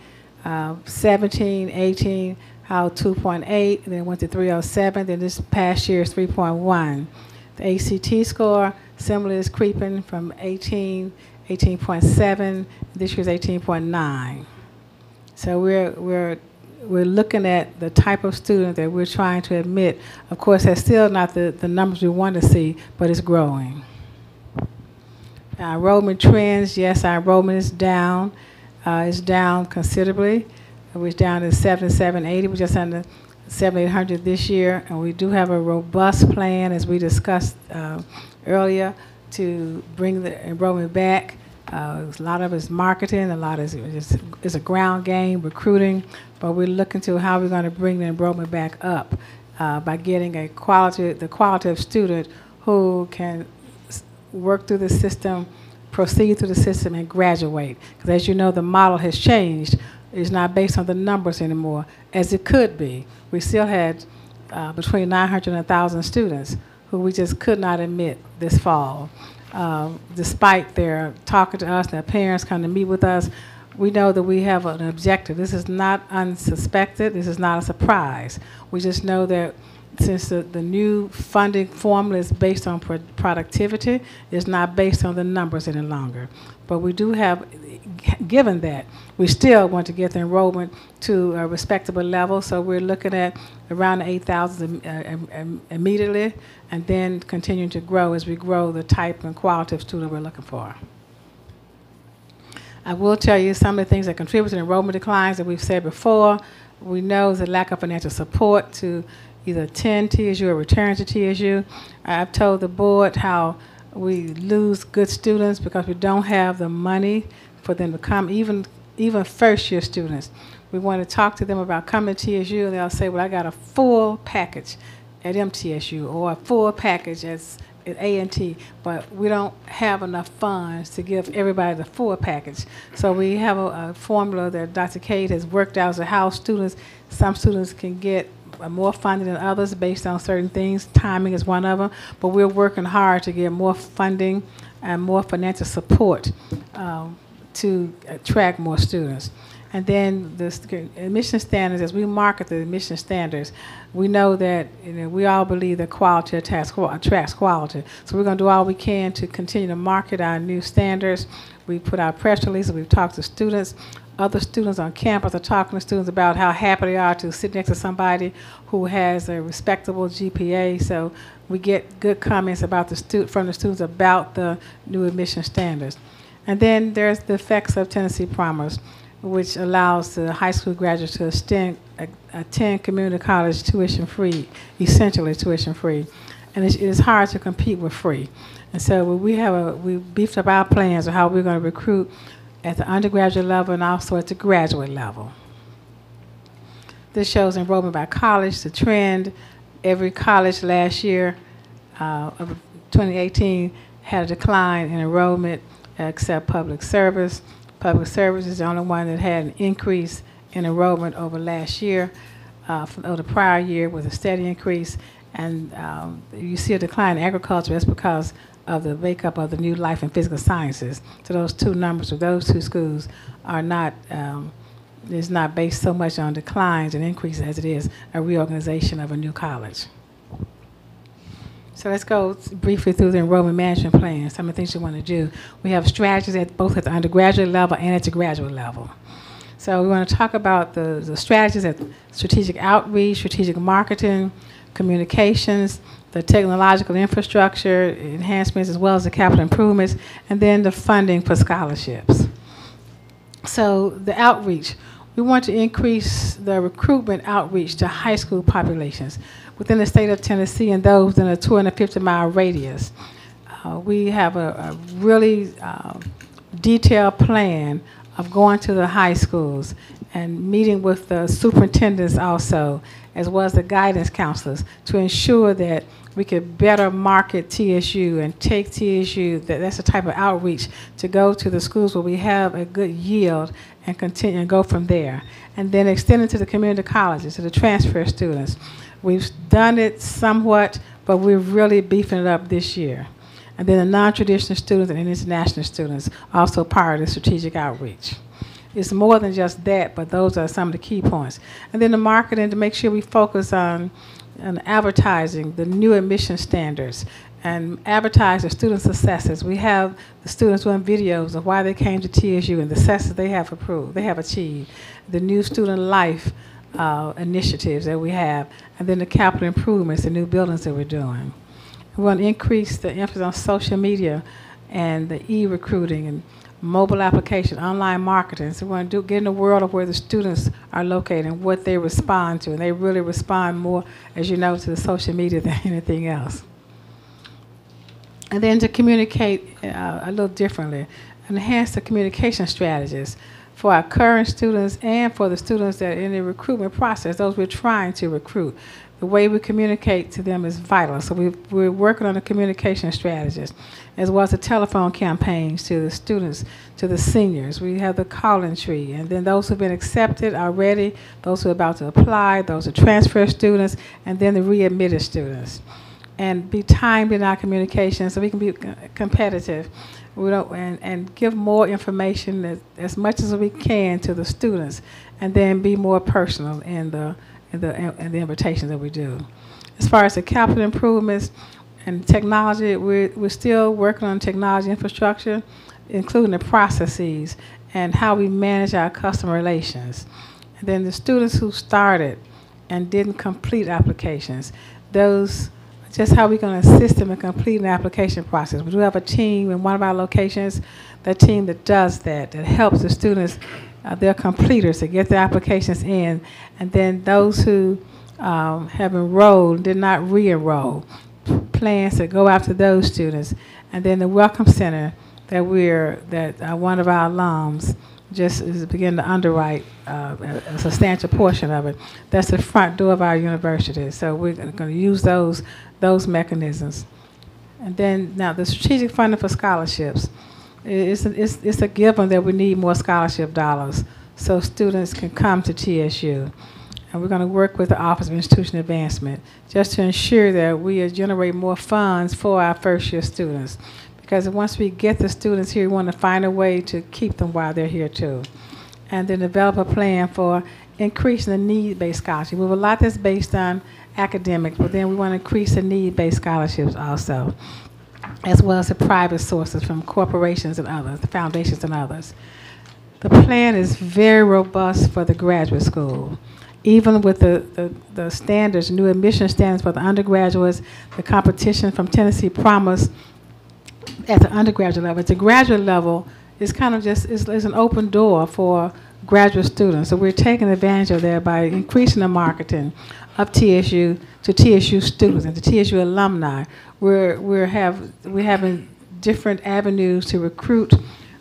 17, 18, how 2.8, then went to 307, then this past year is 3.1. The ACT score similarly is creeping from 18, 18.7, this year's 18.9. So we're looking at the type of student that we're trying to admit. Of course, that's still not the numbers we want to see, but it's growing. Our enrollment trends, yes, our enrollment is down. It's down considerably. We're down to 7,780. We're just under 7,800 this year, and we do have a robust plan, as we discussed earlier, to bring the enrollment back. A lot of it is marketing, a lot is a ground game, recruiting, but we're looking to how we're going to bring the enrollment back up by getting the quality of student who can work through the system, proceed through the system, and graduate. Because as you know, the model has changed. It's not based on the numbers anymore, as it could be. We still had between 900 and 1,000 students who we just could not admit this fall. Despite their talking to us, their parents come to meet with us, we know that we have an objective. This is not unsuspected. This is not a surprise. We just know that since the new funding formula is based on productivity, it's not based on the numbers any longer. But we do have, given that, we still want to get the enrollment to a respectable level, so we're looking at around 8,000 immediately, and then continuing to grow as we grow the type and quality of student we're looking for. I will tell you some of the things that contribute to enrollment declines that we've said before. We know the lack of financial support to either attend TSU or return to TSU. I've told the board how we lose good students because we don't have the money for them to come, even first-year students. We want to talk to them about coming to TSU, and they'll say, well, I got a full package at MTSU or a full package at A&T, but we don't have enough funds to give everybody the full package. So we have a formula that Dr. Cade has worked out as to how some students can get more funding than others based on certain things. Timing is one of them, but we're working hard to get more funding and more financial support to attract more students. And then the admission standards, as we market the admission standards, we know that we all believe that quality attracts quality. So we're going to do all we can to continue to market our new standards. We put out press releases, we've talked to students. Other students on campus are talking to students about how happy they are to sit next to somebody who has a respectable GPA. So we get good comments about from the students about the new admission standards. And then there's the effects of Tennessee Promise, which allows the high school graduates to attend community college tuition-free, essentially tuition-free. And it is hard to compete with free. And so we beefed up our plans of how we're going to recruit at the undergraduate level and also at the graduate level. This shows enrollment by college, the trend. Every college last year of 2018 had a decline in enrollment except public service. Public service is the only one that had an increase in enrollment over last year, over the prior year with a steady increase. And you see a decline in agriculture. That's because of the makeup of the new life and physical sciences. So those two numbers of those two schools are not, is not based so much on declines and increases as it is a reorganization of a new college. So let's go briefly through the enrollment management plan, some of the things you want to do. We have strategies both at the undergraduate level and at the graduate level. So we want to talk about the strategies at strategic outreach, strategic marketing, communications, the technological infrastructure enhancements, as well as the capital improvements, and then the funding for scholarships. So the outreach, we want to increase the recruitment outreach to high school populations within the state of Tennessee and those in a 250-mile radius. We have a really detailed plan of going to the high schools and meeting with the superintendents also, as well as the guidance counselors, to ensure that we could better market TSU and take TSU, that's the type of outreach, to go to the schools where we have a good yield and continue and go from there. And then extend it to the community colleges, to the transfer students. We've done it somewhat, but we're really beefing it up this year. And then the non-traditional students and international students, also part of the strategic outreach. it's more than just that, but those are some of the key points. And then the marketing, to make sure we focus on advertising the new admission standards and advertise the student successes. We have the students doing videos of why they came to TSU and the successes they have achieved, the new student life initiatives that we have, and then the capital improvements, the new buildings that we're doing. We want to increase the emphasis on social media and the e-recruiting and mobile application, online marketing. So we want to get in the world of where the students are located and what they respond to. And they really respond more, as you know, to the social media than anything else. And then to communicate a little differently, enhance the communication strategies for our current students and for the students that are in the recruitment process, those we're trying to recruit. The way we communicate to them is vital. So we're working on the communication strategies, as well as the telephone campaigns to the students, to the seniors. We have the calling tree, and then those who've been accepted already, those who are about to apply, those are transfer students, and then the readmitted students. And be timed in our communication so we can be competitive. We don't, and give more information as much as we can to the students, and then be more personal in the invitations that we do. As far as the capital improvements and technology, we're still working on technology infrastructure, including the processes and how we manage our customer relations. And then the students who started and didn't complete applications, those, just how we're going to assist them in completing the application process. We do have a team in one of our locations, that team that does that helps the students, their completers, to get their applications in, and then those who have enrolled, did not re-enroll, plans to go after those students. And then the Welcome Center that one of our alums just is beginning to underwrite a substantial portion of it. That's the front door of our university. So we're going to use those mechanisms. And then now the strategic funding for scholarships. It's a given that we need more scholarship dollars so students can come to TSU. And we're going to work with the Office of Institutional Advancement just to ensure that we generate more funds for our first-year students. Because once we get the students here, we want to find a way to keep them while they're here too. And then develop a plan for increasing the need-based scholarship. We have a lot that's based on academics, but then we want to increase the need-based scholarships also, as well as the private sources from corporations and others, the foundations and others. The plan is very robust for the graduate school. Even with the standards, new admission standards for the undergraduates, the competition from Tennessee Promise at the undergraduate level. At the graduate level, it's kind of just, it's an open door for graduate students. So we're taking advantage of that by increasing the marketing of TSU to TSU students and to TSU alumni. We're having different avenues to recruit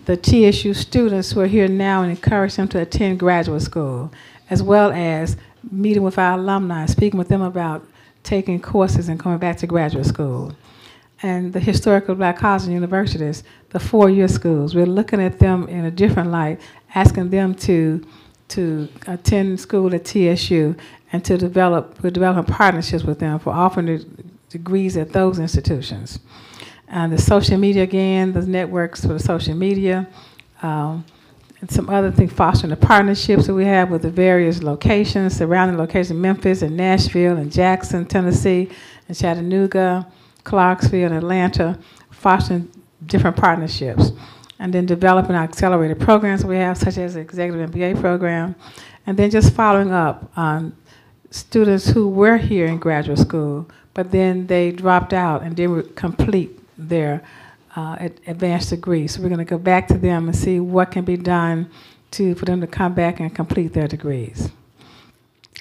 the TSU students who are here now and encourage them to attend graduate school, as well as meeting with our alumni, speaking with them about taking courses and coming back to graduate school. And the historical black colleges and universities, the four-year schools, we're looking at them in a different light, asking them to attend school at TSU and to we're developing partnerships with them for offering the degrees at those institutions. And the social media, again, the networks for the social media, and some other things, fostering the partnerships that we have with the various locations, surrounding locations, Memphis and Nashville and Jackson, Tennessee, and Chattanooga, Clarksville, and Atlanta, fostering different partnerships. And then developing our accelerated programs we have, such as the Executive MBA program, and then just following up on students who were here in graduate school, but then they dropped out and didn't complete their advanced degree. So we're going to go back to them and see what can be done for them to come back and complete their degrees.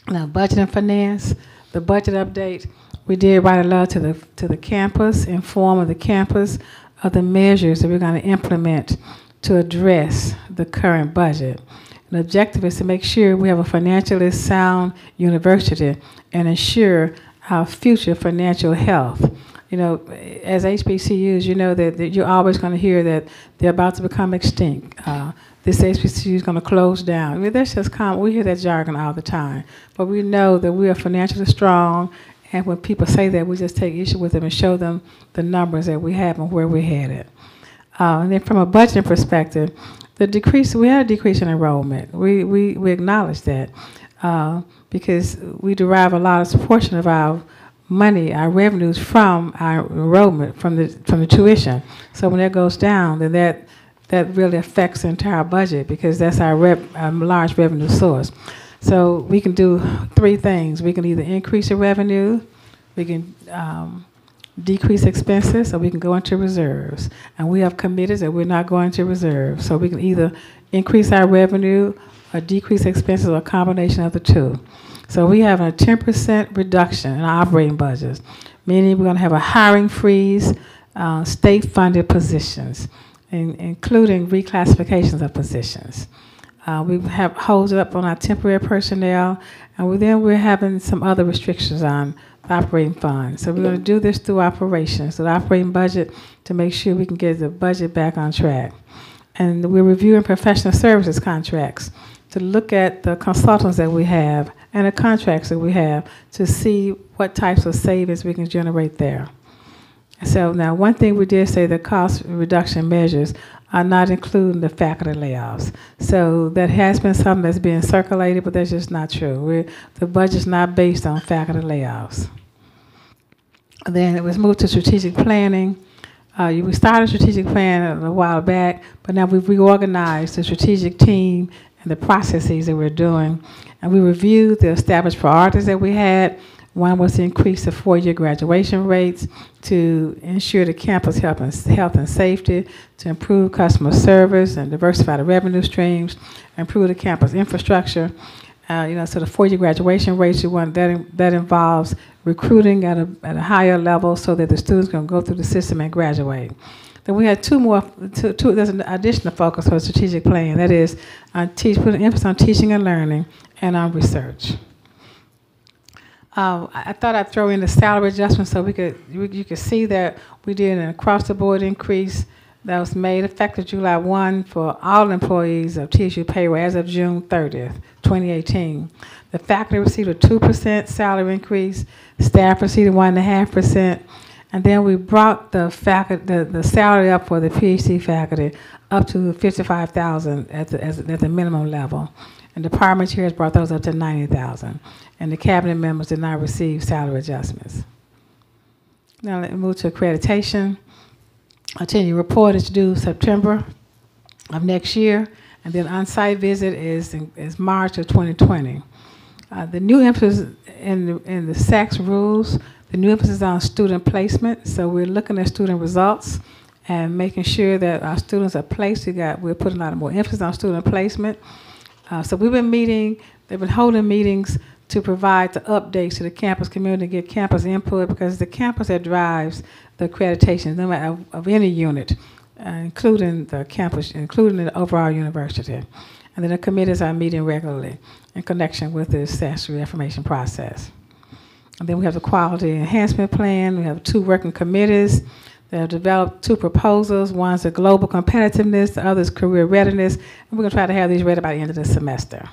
Now, budget and finance, the budget update, we did write a letter to the campus, inform the campus of the measures that we're going to implement to address the current budget. The objective is to make sure we have a financially sound university and ensure our future financial health. You know, as HBCUs, you know that you're always going to hear that they're about to become extinct. This HBCU is going to close down. I mean, that's just common. We hear that jargon all the time. But we know that we are financially strong, and when people say that, we just take issue with them and show them the numbers that we have and where we're headed. And then from a budgeting perspective, The decrease, we had a decrease in enrollment. We acknowledge that because we derive a large portion of our money, our revenues from our enrollment, from the tuition. So when that goes down, then that really affects the entire budget because that's our large revenue source. So we can do three things. We can either increase the revenue, we can decrease expenses, or we can go into reserves. And we have committed that we're not going to reserves. So we can either increase our revenue or decrease expenses, or a combination of the two. So we have a 10% reduction in our operating budgets, meaning we're going to have a hiring freeze, state-funded positions, including reclassifications of positions. We have holds up on our temporary personnel, and we're having some other restrictions on the operating fund. So we're going to do this through operations, so the operating budget, to make sure we can get the budget back on track. And we're reviewing professional services contracts to look at the consultants that we have and the contracts that we have to see what types of savings we can generate there. So now, one thing we did say, the cost reduction measures are not including the faculty layoffs. So that has been something that's being circulated, but that's just not true. The budget's not based on faculty layoffs. Then it was moved to strategic planning. We started strategic plan a while back, but now we've reorganized the strategic team and the processes that we're doing. And we reviewed the established priorities that we had. One was to increase the 4-year graduation rates, to ensure the campus health and safety, to improve customer service and diversify the revenue streams, improve the campus infrastructure. So the 4-year graduation rates, that involves recruiting at a higher level so that the students can go through the system and graduate. Then we had there's an additional focus for the strategic plan, that is putting emphasis on teaching and learning and on research. I thought I'd throw in the salary adjustment so you could see that we did an across-the-board increase that was made effective July 1 for all employees of TSU payroll as of June 30th, 2018. The faculty received a 2% salary increase, staff received 1.5%, and then we brought the salary up for the PhD faculty up to $55,000 at the minimum level. And department chairs brought those up to $90,000. And the cabinet members did not receive salary adjustments. Now let me move to accreditation. Our 10-year report is due September of next year, and then on-site visit is March of 2020. The new emphasis in the SACS rules, the new emphasis on student placement. So we're looking at student results and making sure that our students are placed. We're putting a lot more emphasis on student placement. So they've been holding meetings to provide the updates to the campus community, get campus input, because the campus that drives the accreditation of any unit, including the campus, including the overall university. And then the committees are meeting regularly in connection with the SAS reaffirmation process. And then we have the quality enhancement plan. We have 2 working committees. They have developed 2 proposals. One's the global competitiveness, the other is career readiness. And we're going to try to have these ready by the end of the semester.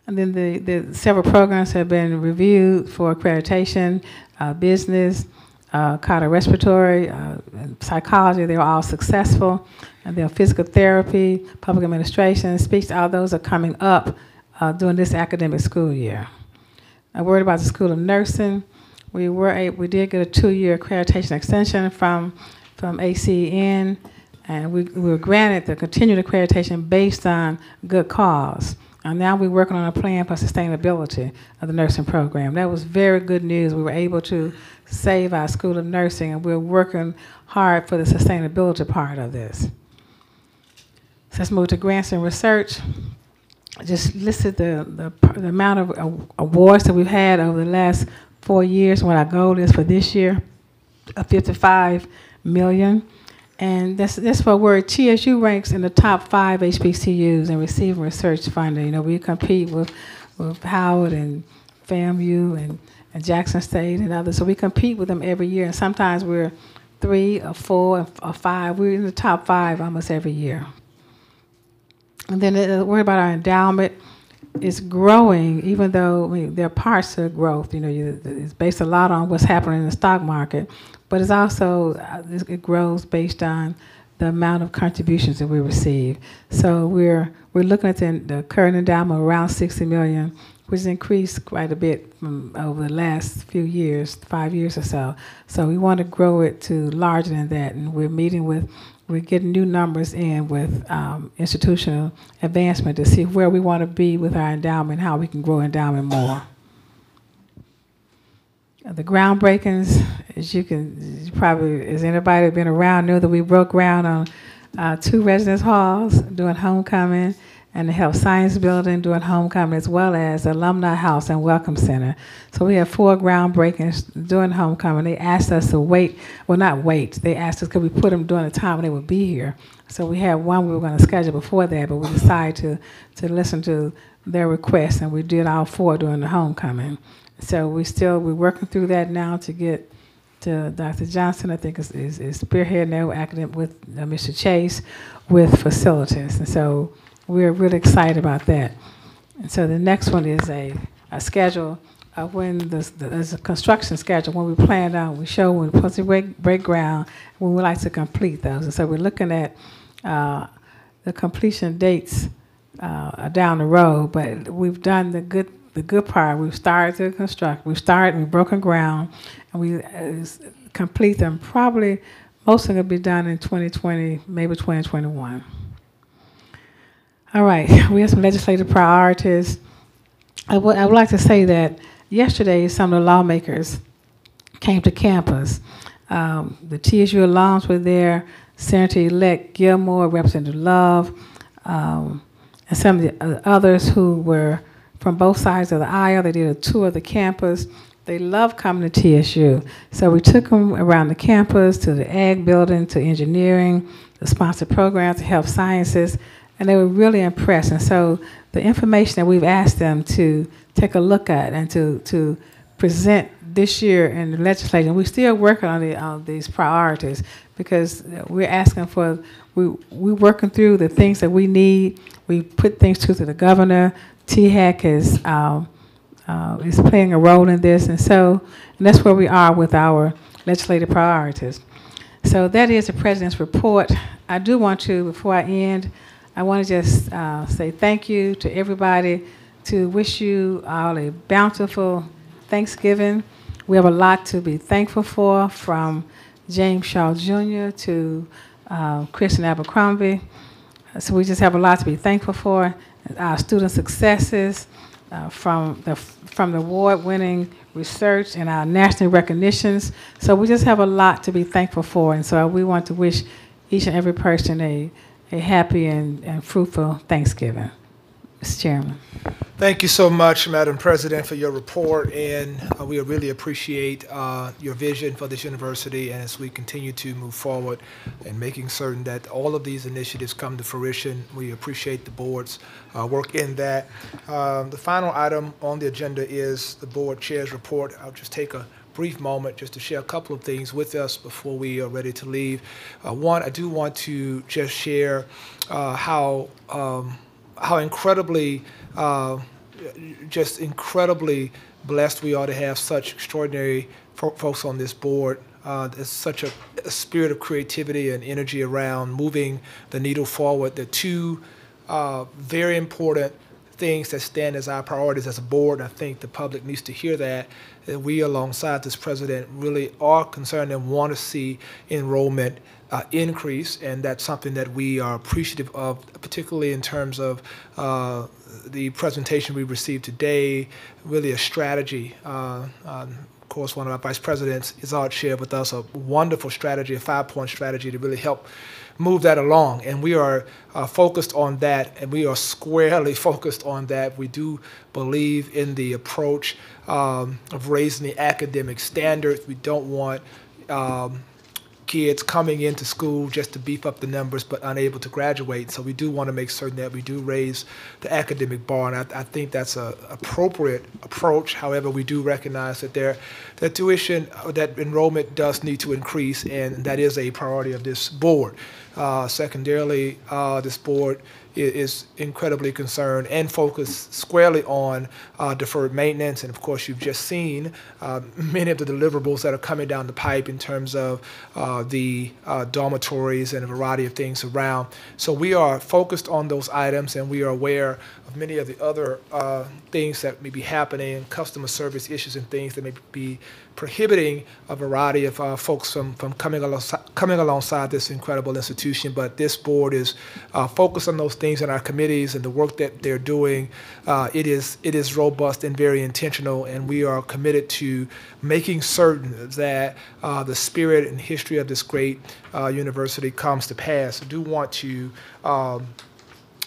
And then the several programs have been reviewed for accreditation, business, cardiorespiratory, psychology. They were all successful. And then physical therapy, public administration, speech, all those are coming up during this academic school year. I'm worried about the School of Nursing. We did get a 2-year accreditation extension from ACN, and we were granted the continued accreditation based on good cause. And now we're working on a plan for sustainability of the nursing program. That was very good news. We were able to save our School of Nursing, and we're working hard for the sustainability part of this. So let's move to grants and research. I just listed the amount of awards that we've had over the last 4 years, what our goal is for this year, of $55 million. And that's for where TSU ranks in the top 5 HBCUs in receiving research funding. You know, we compete with Howard and FAMU and Jackson State and others. So we compete with them every year. And sometimes we're 3 or 4 or 5. We're in the top 5 almost every year. And then the word about our endowment is growing, even though there are parts of growth. You know, it's based a lot on what's happening in the stock market, but it's also it grows based on the amount of contributions that we receive. So we're looking at the current endowment around $60 million, which has increased quite a bit from over the last few years, 5 years or so. So we want to grow it to larger than that, and we're getting new numbers in with institutional advancement to see where we want to be with our endowment, how we can grow endowment more. The groundbreakings, as anybody been around know that we broke ground on 2 residence halls doing homecoming, and the Health Science Building doing homecoming, as well as Alumni House and Welcome Center. So we have 4 groundbreakings during homecoming. They asked us to wait, well, not wait, they asked us could we put them during the time when they would be here. So we had one we were going to schedule before that, but we decided to listen to their request, and we did all 4 during the homecoming. So we're working through that now to get to Dr. Johnson, I think is spearheading their academic with Mr. Chase with facilities. And so we're really excited about that. And so the next one is a schedule of when there's a construction schedule, when we plan out, we show when we're supposed to break ground, when we like to complete those. And so we're looking at the completion dates down the road, but we've done the good part. We've started to construct. We've broken ground, and we complete them. Probably most of them will be done in 2020, maybe 2021. All right, we have some legislative priorities. I would like to say that yesterday some of the lawmakers came to campus. The TSU alums were there, Senator-elect Gilmore, Representative Love, and some of the others who were from both sides of the aisle. They did a tour of the campus. They love coming to TSU. So we took them around the campus, to the ag building, to engineering, the sponsored programs, to health sciences, and they were really impressed. And so the information that we've asked them to take a look at and to present this year in the legislature, we're still working on these priorities, because we're asking for, we're working through the things that we need. We put things to the governor. THAC is playing a role in this, and that's where we are with our legislative priorities. So that is the President's report. I do want to, before I end, I want to just say thank you to everybody, to wish you all a bountiful Thanksgiving. We have a lot to be thankful for, from James Shaw Jr. to Christian Abercrombie. So we just have a lot to be thankful for. Our student successes, from the award-winning research and our national recognitions. So we just have a lot to be thankful for, and so we want to wish each and every person a happy and fruitful Thanksgiving. Mr. Chairman. Thank you so much, Madam President, for your report, and we really appreciate your vision for this university, and as we continue to move forward and making certain that all of these initiatives come to fruition, we appreciate the board's work in that. The final item on the agenda is the board chair's report. I'll just take a brief moment just to share a couple of things with us before we are ready to leave. One, I do want to just share how incredibly blessed we are to have such extraordinary folks on this board. There's such a spirit of creativity and energy around moving the needle forward. The 2 very important things that stand as our priorities as a board, and I think the public needs to hear that we, alongside this president, really are concerned and want to see enrollment increase, and that's something that we are appreciative of, particularly in terms of the presentation we received today, really a strategy. Of course, one of our vice presidents, Izzard, shared with us a wonderful strategy, a 5-point strategy to really help move that along, and we are focused on that, and we are squarely focused on that. We do believe in the approach of raising the academic standards. We don't want kids coming into school just to beef up the numbers but unable to graduate. So we do want to make certain that we do raise the academic bar, and I think that's an appropriate approach. However, we do recognize that that tuition, that enrollment does need to increase, and that is a priority of this board. Secondarily, this board is incredibly concerned and focused squarely on deferred maintenance. And of course, you've just seen many of the deliverables that are coming down the pipe in terms of the dormitories and a variety of things around. So we are focused on those items, and we are aware of many of the other things that may be happening, customer service issues and things that may be prohibiting a variety of folks from coming alongside this incredible institution. But this board is focused on those things in our committees and the work that they're doing. It is robust and very intentional, and we are committed to making certain that the spirit and history of this great university comes to pass. I do want to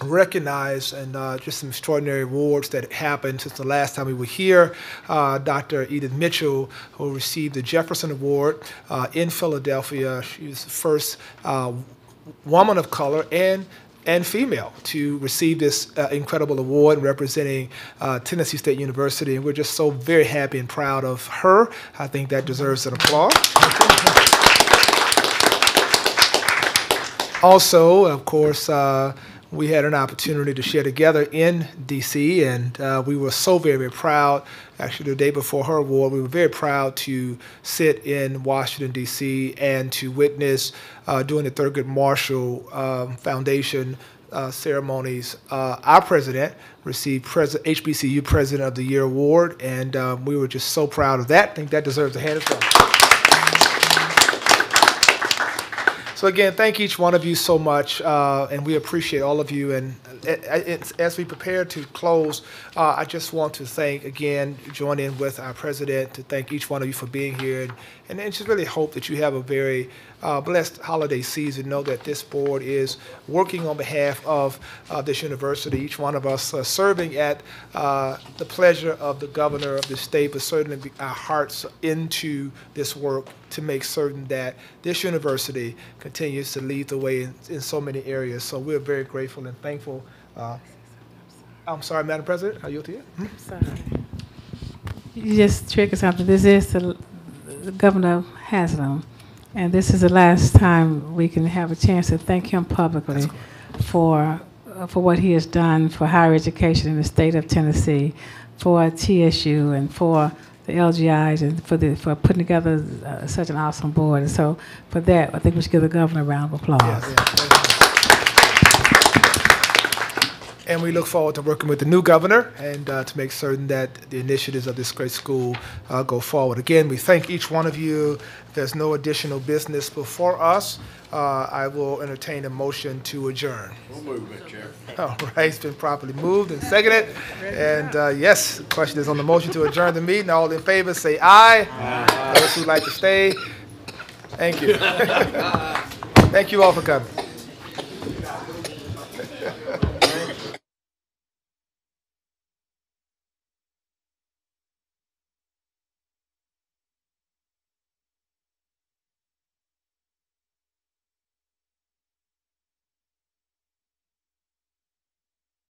recognize and just some extraordinary awards that happened since the last time we were here. Dr. Edith Mitchell, who received the Jefferson Award in Philadelphia. She was the first woman of color and female to receive this incredible award representing Tennessee State University, and we're just so very happy and proud of her. I think that deserves an applause. Also, of course, we had an opportunity to share together in D.C., and we were so very, very proud. Actually, the day before her award, we were very proud to sit in Washington, D.C., and to witness during the Thurgood Marshall Foundation ceremonies, our president received HBCU President of the Year award, and we were just so proud of that. I think that deserves a hand as well. So again, thank each one of you so much, and we appreciate all of you. And as we prepare to close, I just want to thank, again, join in with our president to thank each one of you for being here, and just really hope that you have a very blessed holiday season. Know that this board is working on behalf of this university, each one of us serving at the pleasure of the governor of the state, but certainly our hearts into this work to make certain that this university continues to lead the way in so many areas. So we're very grateful and thankful. I'm sorry, Madam President, I yield to you. Sorry. You just triggered something. This is the Governor Haslam, and this is the last time we can have a chance to thank him publicly for what he has done for higher education in the state of Tennessee, for TSU, and for the LGIs, and for putting together such an awesome board. And so for that, I think we should give the governor a round of applause. Yes. And we look forward to working with the new governor and to make certain that the initiatives of this great school go forward. Again, we thank each one of you. If there's no additional business before us, I will entertain a motion to adjourn. We'll move it, Chair. All right, it's been properly moved and seconded. And yes, the question is on the motion to adjourn the meeting. All in favor, say aye. Aye. Those who like to stay, thank you. Thank you all for coming.